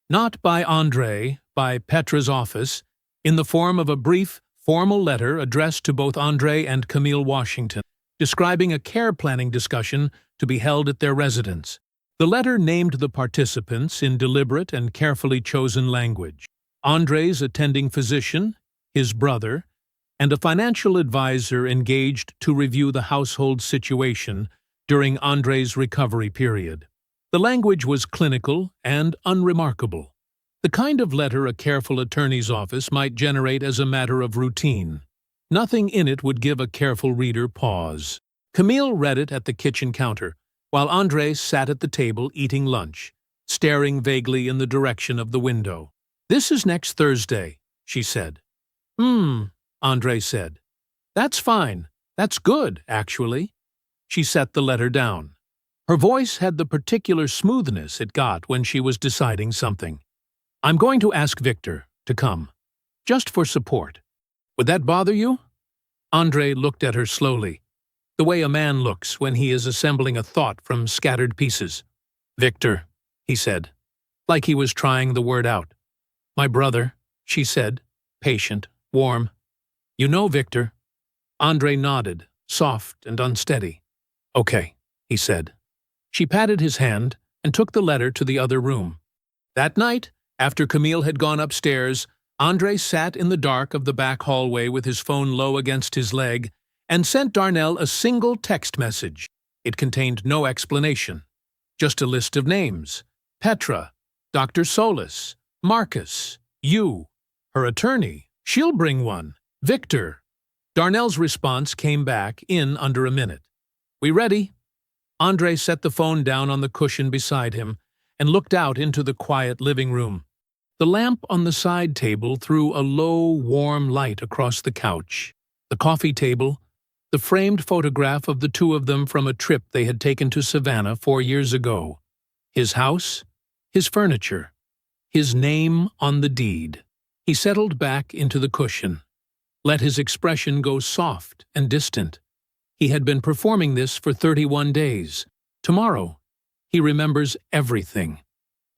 Not by Andrei, by Petra's office, in the form of a brief, formal letter addressed to both Andrei and Camille Washington, describing a care planning discussion to be held at their residence. The letter named the participants in deliberate and carefully chosen language. Andrei's attending physician, his brother, and a financial advisor engaged to review the household situation during Andrei's recovery period. The language was clinical and unremarkable. The kind of letter a careful attorney's office might generate as a matter of routine. Nothing in it would give a careful reader pause. Camille read it at the kitchen counter, while André sat at the table eating lunch, staring vaguely in the direction of the window. "This is next Thursday," she said. André said. "That's fine. That's good, actually." She set the letter down. Her voice had the particular smoothness it got when she was deciding something. "I'm going to ask Victor to come, just for support. Would that bother you?" André looked at her slowly, the way a man looks when he is assembling a thought from scattered pieces. "Victor," he said, like he was trying the word out. "My brother," she said, patient, warm. "You know Victor." André nodded, soft and unsteady. "Okay," he said. She patted his hand and took the letter to the other room. That night, after Camille had gone upstairs, André sat in the dark of the back hallway with his phone low against his leg and sent Darnell a single text message. It contained no explanation, just a list of names: Petra, Dr. Solis, Marcus, you, her attorney, she'll bring one, Victor. Darnell's response came back in under a minute. "We ready?" André set the phone down on the cushion beside him and looked out into the quiet living room. The lamp on the side table threw a low, warm light across the couch. The coffee table, the framed photograph of the two of them from a trip they had taken to Savannah 4 years ago. His house, his furniture, his name on the deed. He settled back into the cushion, let his expression go soft and distant. He had been performing this for 31 days. Tomorrow, he remembers everything.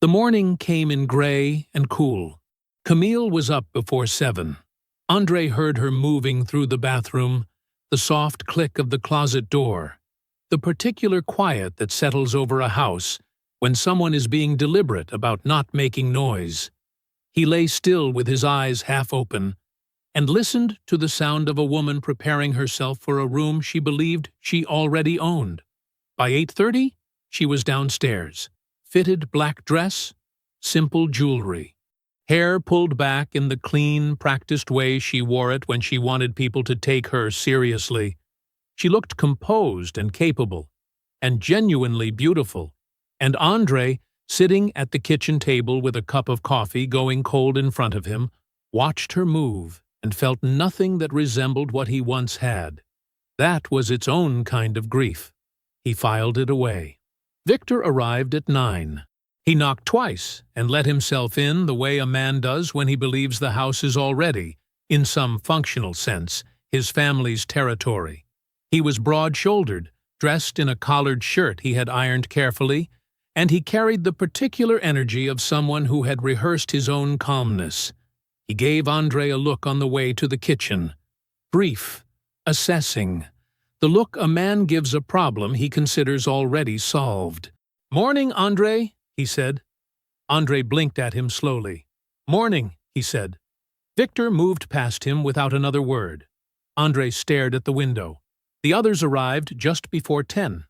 The morning came in gray and cool. Camille was up before 7. André heard her moving through the bathroom, the soft click of the closet door, the particular quiet that settles over a house when someone is being deliberate about not making noise. He lay still with his eyes half open and listened to the sound of a woman preparing herself for a room she believed she already owned. By 8:30, she was downstairs. Fitted black dress, simple jewelry. Hair pulled back in the clean, practiced way she wore it when she wanted people to take her seriously. She looked composed and capable, and genuinely beautiful, and André, sitting at the kitchen table with a cup of coffee going cold in front of him, watched her move and felt nothing that resembled what he once had. That was its own kind of grief. He filed it away. Victor arrived at 9. He knocked twice and let himself in the way a man does when he believes the house is already, in some functional sense, his family's territory. He was broad-shouldered, dressed in a collared shirt he had ironed carefully, and he carried the particular energy of someone who had rehearsed his own calmness. He gave André a look on the way to the kitchen. Brief, assessing. The look a man gives a problem he considers already solved. "Morning, André," he said. André blinked at him slowly. "Morning," he said. Victor moved past him without another word. André stared at the window. The others arrived just before 10.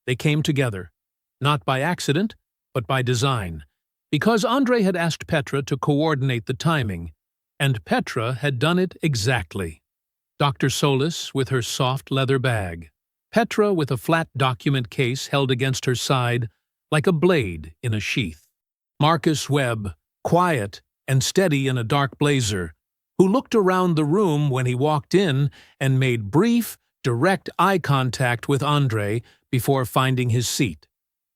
They came together, not by accident, but by design, because André had asked Petra to coordinate the timing, and Petra had done it exactly. Dr. Solis with her soft leather bag, Petra with a flat document case held against her side like a blade in a sheath. Marcus Webb, quiet and steady in a dark blazer, who looked around the room when he walked in and made brief, direct eye contact with André before finding his seat.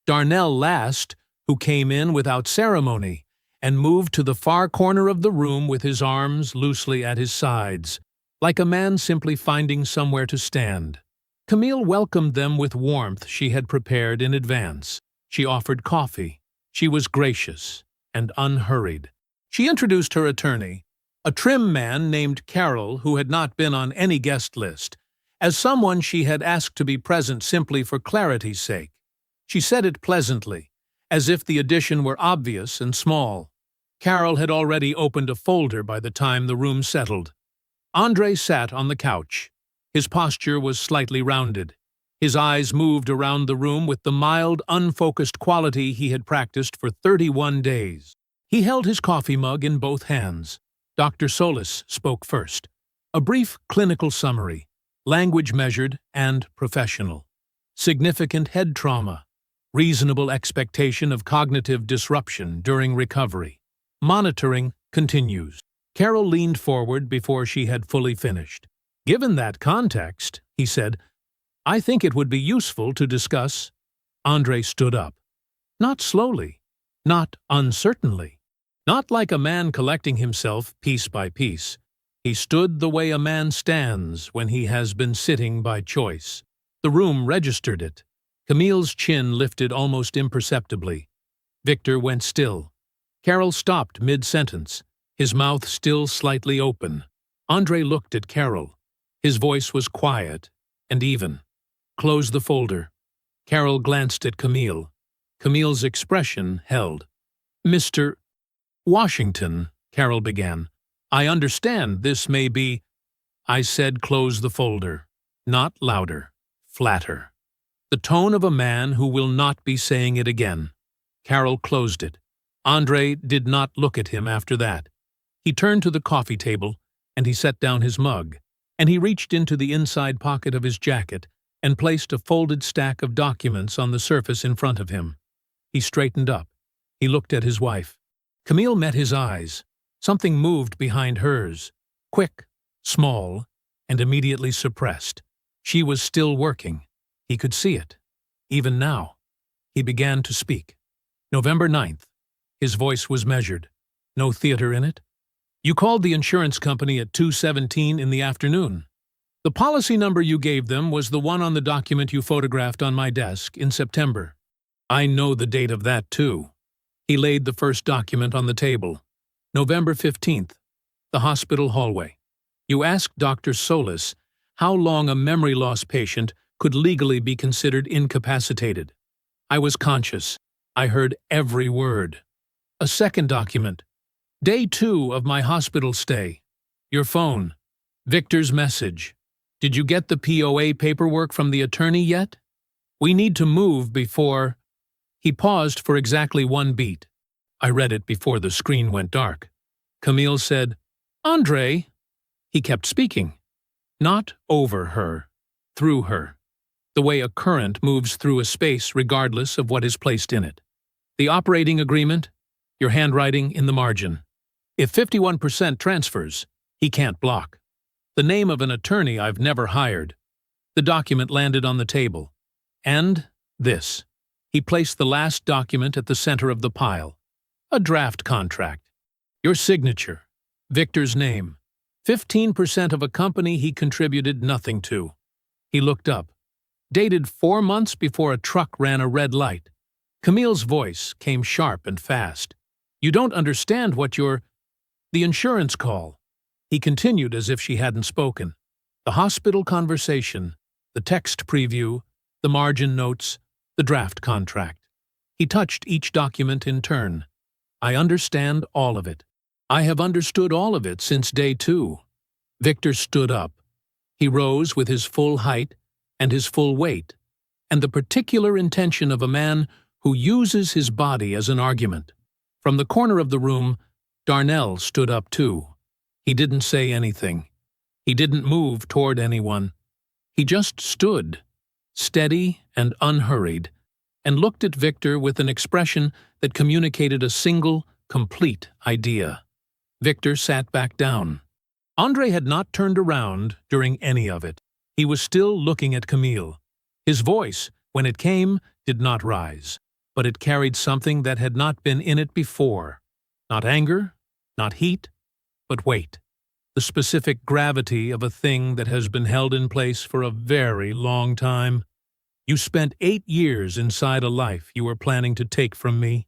Darnell last, who came in without ceremony and moved to the far corner of the room with his arms loosely at his sides, like a man simply finding somewhere to stand. Camille welcomed them with warmth she had prepared in advance. She offered coffee. She was gracious and unhurried. She introduced her attorney, a trim man named Carroll who had not been on any guest list, as someone she had asked to be present simply for clarity's sake. She said it pleasantly, as if the addition were obvious and small. Carroll had already opened a folder by the time the room settled. André sat on the couch. His posture was slightly rounded. His eyes moved around the room with the mild, unfocused quality he had practiced for 31 days. He held his coffee mug in both hands. Dr. Solis spoke first. A brief clinical summary, language measured and professional. Significant head trauma. Reasonable expectation of cognitive disruption during recovery. Monitoring continues. Carol leaned forward before she had fully finished. Given that context, he said, I think it would be useful to discuss. Andre stood up. Not slowly, not uncertainly, not like a man collecting himself piece by piece. He stood the way a man stands when he has been sitting by choice. The room registered it. Camille's chin lifted almost imperceptibly. Victor went still. Carol stopped mid-sentence, his mouth still slightly open. Andre looked at Carol. His voice was quiet and even. Close the folder. Carol glanced at Camille. Camille's expression held. Mr. Washington, Carol began. I understand this may be. I said close the folder. Not louder. Flatter. The tone of a man who will not be saying it again. Carol closed it. Andre did not look at him after that. He turned to the coffee table, and he set down his mug, and he reached into the inside pocket of his jacket and placed a folded stack of documents on the surface in front of him. He straightened up. He looked at his wife. Camille met his eyes. Something moved behind hers, quick, small, and immediately suppressed. She was still working. He could see it. Even now. He began to speak. November 9th. His voice was measured. No theater in it. You called the insurance company at 2:17 in the afternoon. The policy number you gave them was the one on the document you photographed on my desk in September. I know the date of that, too. He laid the first document on the table. November 15th, the hospital hallway. You asked Dr. Solis how long a memory loss patient could legally be considered incapacitated. I was conscious. I heard every word. A second document. Day 2 of my hospital stay. Your phone. Victor's message. Did you get the POA paperwork from the attorney yet? We need to move before. He paused for exactly one beat. I read it before the screen went dark. Camille said, Andre. He kept speaking. Not over her. Through her. The way a current moves through a space regardless of what is placed in it. The operating agreement, your handwriting in the margin. If 51% transfers, he can't block. The name of an attorney I've never hired. The document landed on the table. And this. He placed the last document at the center of the pile. A draft contract. Your signature. Victor's name. 15% of a company he contributed nothing to. He looked up. Dated 4 months before a truck ran a red light. Camille's voice came sharp and fast. You don't understand what you're. The insurance call. He continued as if she hadn't spoken. The hospital conversation, the text preview, the margin notes, the draft contract. He touched each document in turn. I understand all of it. I have understood all of it since day 2. Victor stood up. He rose with his full height and his full weight, and the particular intention of a man who uses his body as an argument. From the corner of the room, Darnell stood up too. He didn't say anything. He didn't move toward anyone. He just stood, steady and unhurried, and looked at Victor with an expression that communicated a single, complete idea. Victor sat back down. Andre had not turned around during any of it. He was still looking at Camille. His voice, when it came, did not rise, but it carried something that had not been in it before. Not anger, not heat, but weight. The specific gravity of a thing that has been held in place for a very long time. You spent 8 years inside a life you were planning to take from me.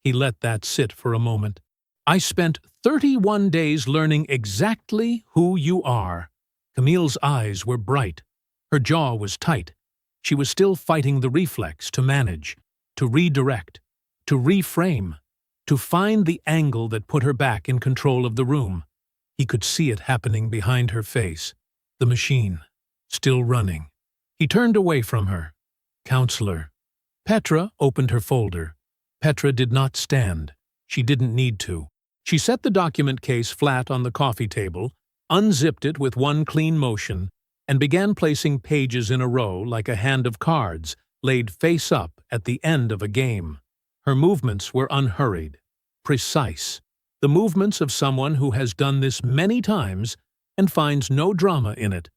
He let that sit for a moment. I spent 31 days learning exactly who you are. Camille's eyes were bright. Her jaw was tight. She was still fighting the reflex to manage, to redirect, to reframe, to find the angle that put her back in control of the room. He could see it happening behind her face. The machine, still running. He turned away from her. Counselor. Petra opened her folder. Petra did not stand. She didn't need to. She set the document case flat on the coffee table, unzipped it with one clean motion, and began placing pages in a row like a hand of cards laid face up at the end of a game. Her movements were unhurried, precise, the movements of someone who has done this many times and finds no drama in it,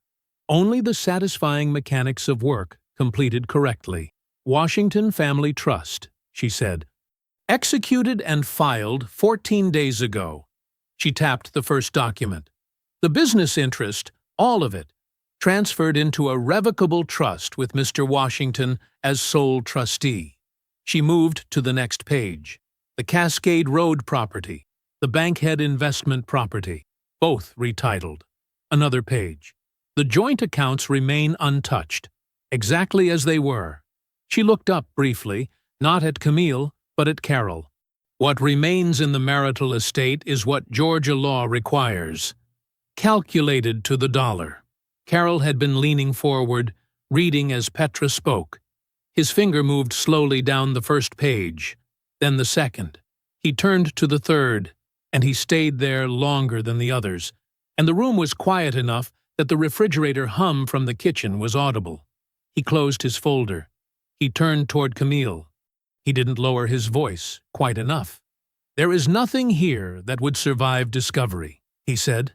only the satisfying mechanics of work completed correctly. Washington Family Trust, she said. Executed and filed 14 days ago. She tapped the first document. The business interest, all of it, transferred into a revocable trust with Mr. Washington as sole trustee. She moved to the next page. The Cascade Road property, the Bankhead investment property, both retitled. Another page. The joint accounts remain untouched, exactly as they were. She looked up briefly, not at Camille, but at Carol. What remains in the marital estate is what Georgia law requires. Calculated to the dollar. Carol had been leaning forward, reading as Petra spoke. His finger moved slowly down the first page, then the second. He turned to the third, and he stayed there longer than the others, and the room was quiet enough that the refrigerator hum from the kitchen was audible. He closed his folder. He turned toward Camille. He didn't lower his voice quite enough. "There is nothing here that would survive discovery," he said.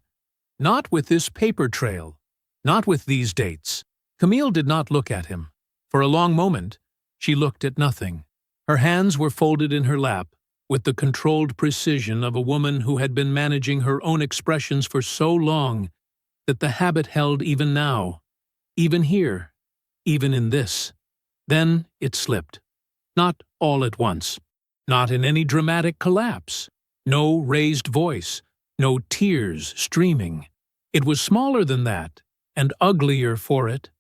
"Not with this paper trail. Not with these dates." Camille did not look at him. For a long moment, she looked at nothing. Her hands were folded in her lap, with the controlled precision of a woman who had been managing her own expressions for so long that the habit held even now, even here, even in this. Then it slipped. Not all at once. Not in any dramatic collapse. No raised voice. No tears streaming. It was smaller than that, and uglier for it.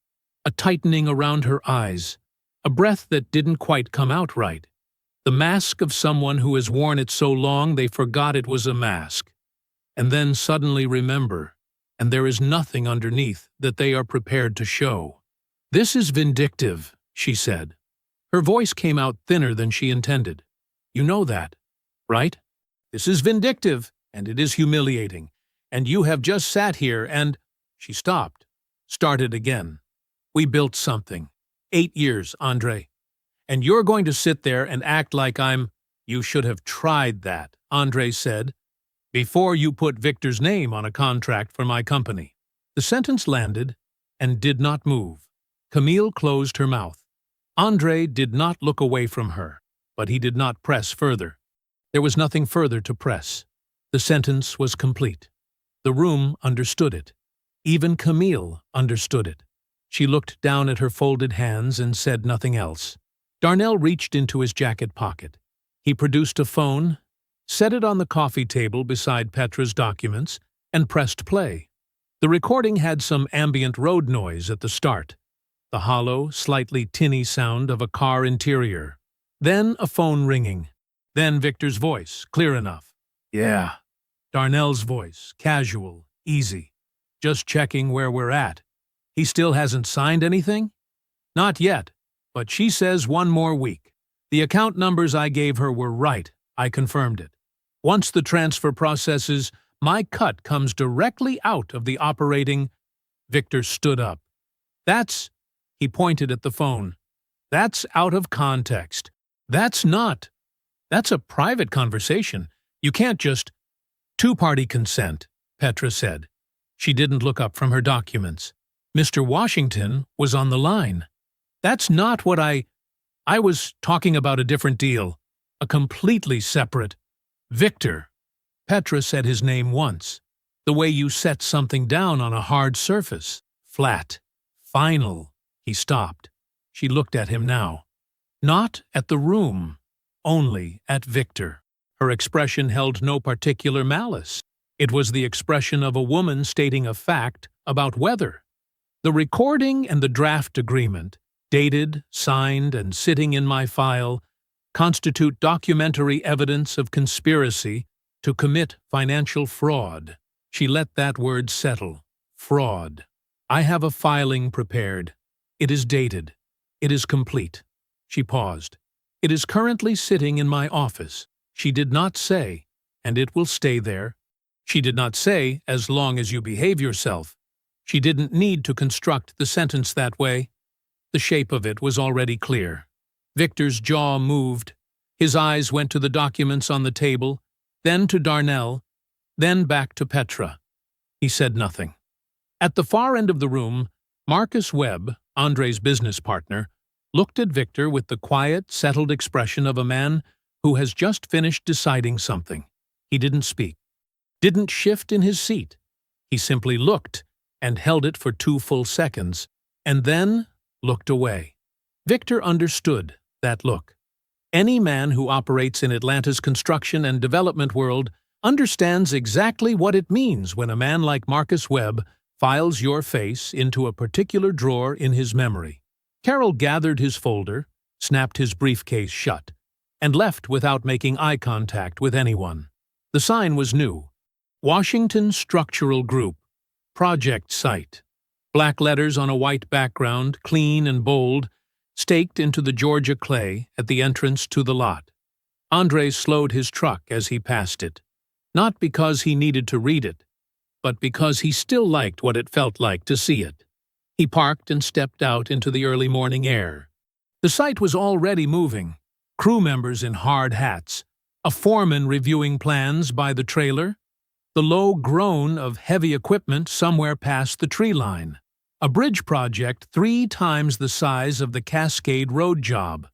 A tightening around her eyes. A breath that didn't quite come out right. The mask of someone who has worn it so long they forgot it was a mask. And then suddenly remember, and there is nothing underneath that they are prepared to show. "This is vindictive," she said. Her voice came out thinner than she intended. "You know that, right? This is vindictive, and it is humiliating. And you have just sat here and—" She stopped, started again. "We built something. 8 years, Andre. And you're going to sit there and act like I'm—" "You should have tried that," Andre said, "before you put Victor's name on a contract for my company." The sentence landed and did not move. Camille closed her mouth. Andre did not look away from her, but he did not press further. There was nothing further to press. The sentence was complete. The room understood it. Even Camille understood it. She looked down at her folded hands and said nothing else. Darnell reached into his jacket pocket. He produced a phone, set it on the coffee table beside Petra's documents, and pressed play. The recording had some ambient road noise at the start. The hollow, slightly tinny sound of a car interior. Then a phone ringing. Then Victor's voice, clear enough. "Yeah." Darnell's voice, casual, easy. "Just checking where we're at. He still hasn't signed anything?" "Not yet, but she says 1 more week. The account numbers I gave her were right. I confirmed it. Once the transfer processes, my cut comes directly out of the operating—" Victor stood up. "That's—" He pointed at the phone. "That's out of context. That's not. That's a private conversation. You can't just—" "Two-party consent," Petra said. She didn't look up from her documents. "Mr. Washington was on the line. That's not what I was talking about a different deal. A completely separate—" "Victor." Petra said his name once. "The way you set something down on a hard surface. Flat. Final." He stopped. She looked at him now. Not at the room, only at Victor. Her expression held no particular malice. It was the expression of a woman stating a fact about weather. The recording and the draft agreement, dated, signed, and sitting in my file, constitute documentary evidence of conspiracy to commit financial fraud. She let that word settle. Fraud. I have a filing prepared. It is dated. It is complete. She paused. It is currently sitting in my office. She did not say, "And it will stay there." She did not say, "As long as you behave yourself." She didn't need to construct the sentence that way. The shape of it was already clear. Victor's jaw moved. His eyes went to the documents on the table, then to Darnell, then back to Petra. He said nothing. At the far end of the room, Marcus Webb, Andre's business partner, looked at Victor with the quiet, settled expression of a man who has just finished deciding something. He didn't speak, didn't shift in his seat. He simply looked and held it for 2 full seconds, and then looked away. Victor understood that look. Any man who operates in Atlanta's construction and development world understands exactly what it means when a man like Marcus Webb files your face into a particular drawer in his memory. Carroll gathered his folder, snapped his briefcase shut, and left without making eye contact with anyone. The sign was new. Washington Structural Group, Project Site. Black letters on a white background, clean and bold, staked into the Georgia clay at the entrance to the lot. Andre slowed his truck as he passed it, not because he needed to read it, but because he still liked what it felt like to see it. He parked and stepped out into the early morning air. The site was already moving. Crew members in hard hats, a foreman reviewing plans by the trailer, the low groan of heavy equipment somewhere past the tree line. A bridge project 3 times the size of the Cascade Road job,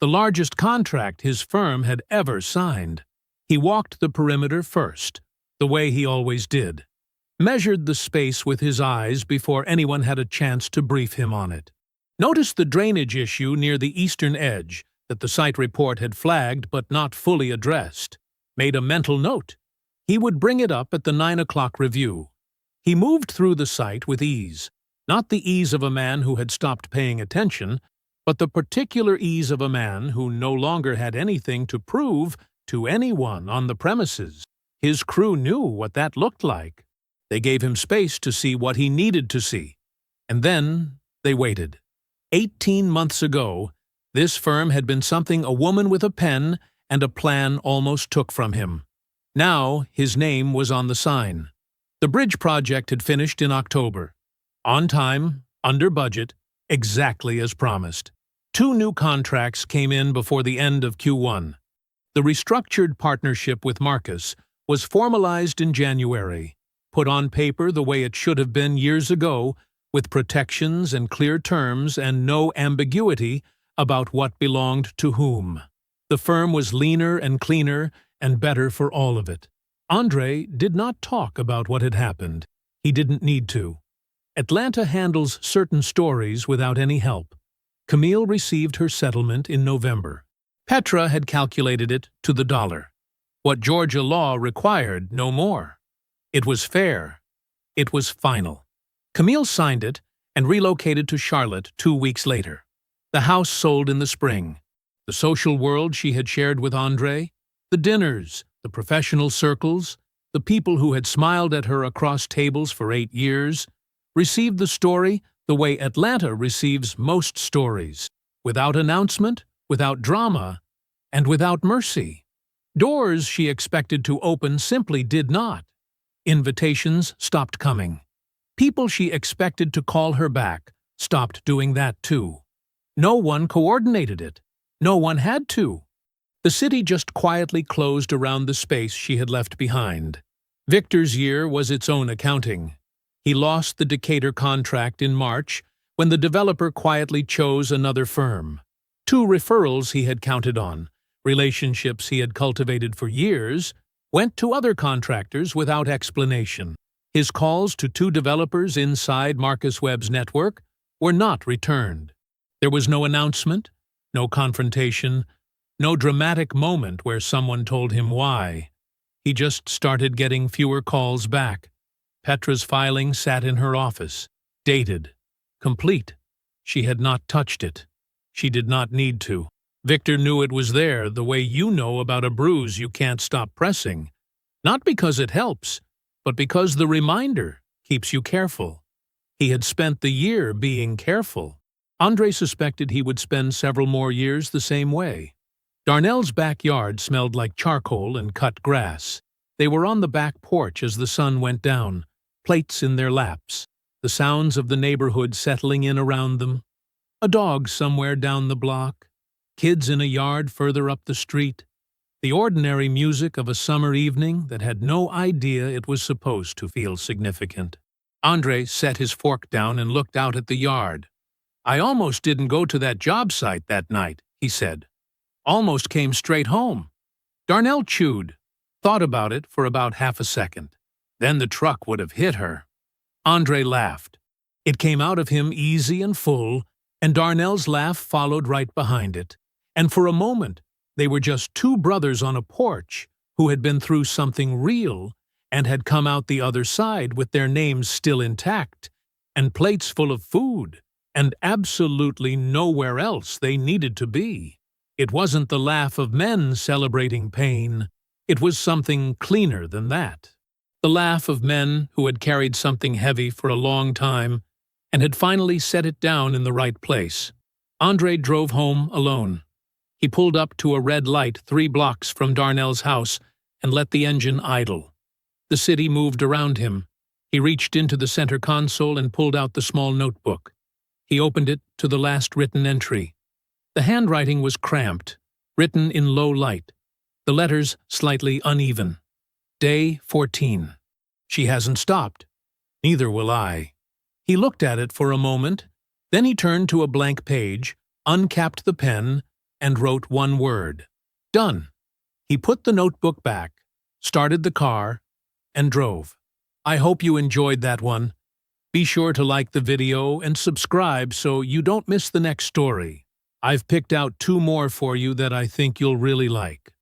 the largest contract his firm had ever signed. He walked the perimeter first, the way he always did, measured the space with his eyes before anyone had a chance to brief him on it. Noticed the drainage issue near the eastern edge that the site report had flagged but not fully addressed. Made a mental note. He would bring it up at the 9 o'clock review. He moved through the site with ease. Not the ease of a man who had stopped paying attention, but the particular ease of a man who no longer had anything to prove to anyone on the premises. His crew knew what that looked like. They gave him space to see what he needed to see. And then they waited. 18 months ago, this firm had been something a woman with a pen and a plan almost took from him. Now his name was on the sign. The bridge project had finished in October. On time, under budget, exactly as promised. 2 new contracts came in before the end of Q1. The restructured partnership with Marcus was formalized in January, put on paper the way it should have been years ago, with protections and clear terms and no ambiguity about what belonged to whom. The firm was leaner and cleaner and better for all of it. Andre did not talk about what had happened. He didn't need to. Atlanta handles certain stories without any help. Camille received her settlement in November. Petra had calculated it to the dollar. What Georgia law required, no more. It was fair. It was final. Camille signed it and relocated to Charlotte 2 weeks later. The house sold in the spring. The social world she had shared with Andre, the dinners, the professional circles, the people who had smiled at her across tables for 8 years, received the story the way Atlanta receives most stories, without announcement, without drama, and without mercy. Doors she expected to open simply did not. Invitations stopped coming. People she expected to call her back stopped doing that too. No one coordinated it. No one had to. The city just quietly closed around the space she had left behind. Victor's year was its own accounting. He lost the Decatur contract in March when the developer quietly chose another firm. 2 referrals he had counted on, relationships he had cultivated for years, went to other contractors without explanation. His calls to 2 developers inside Marcus Webb's network were not returned. There was no announcement, no confrontation, no dramatic moment where someone told him why. He just started getting fewer calls back. Petra's filing sat in her office, dated, complete. She had not touched it. She did not need to. Victor knew it was there the way you know about a bruise you can't stop pressing. Not because it helps, but because the reminder keeps you careful. He had spent the year being careful. Andre suspected he would spend several more years the same way. Darnell's backyard smelled like charcoal and cut grass. They were on the back porch as the sun went down, plates in their laps, the sounds of the neighborhood settling in around them. A dog somewhere down the block, kids in a yard further up the street. The ordinary music of a summer evening that had no idea it was supposed to feel significant. Andre set his fork down and looked out at the yard. "I almost didn't go to that job site that night," he said. "Almost came straight home." Darnell chewed, thought about it for about half a second. Then the truck would have hit her. Andre laughed. It came out of him easy and full, and Darnell's laugh followed right behind it. And for a moment, they were just two brothers on a porch who had been through something real and had come out the other side with their names still intact, and plates full of food, and absolutely nowhere else they needed to be. It wasn't the laugh of men celebrating pain. It was something cleaner than that. The laugh of men who had carried something heavy for a long time and had finally set it down in the right place. Andre drove home alone. He pulled up to a red light 3 blocks from Darnell's house and let the engine idle. The city moved around him. He reached into the center console and pulled out the small notebook. He opened it to the last written entry. The handwriting was cramped, written in low light, the letters slightly uneven. Day 14. She hasn't stopped. Neither will I. He looked at it for a moment, then he turned to a blank page, uncapped the pen, and wrote one word. Done. He put the notebook back, started the car, and drove. I hope you enjoyed that one. Be sure to like the video and subscribe so you don't miss the next story. I've picked out 2 more for you that I think you'll really like.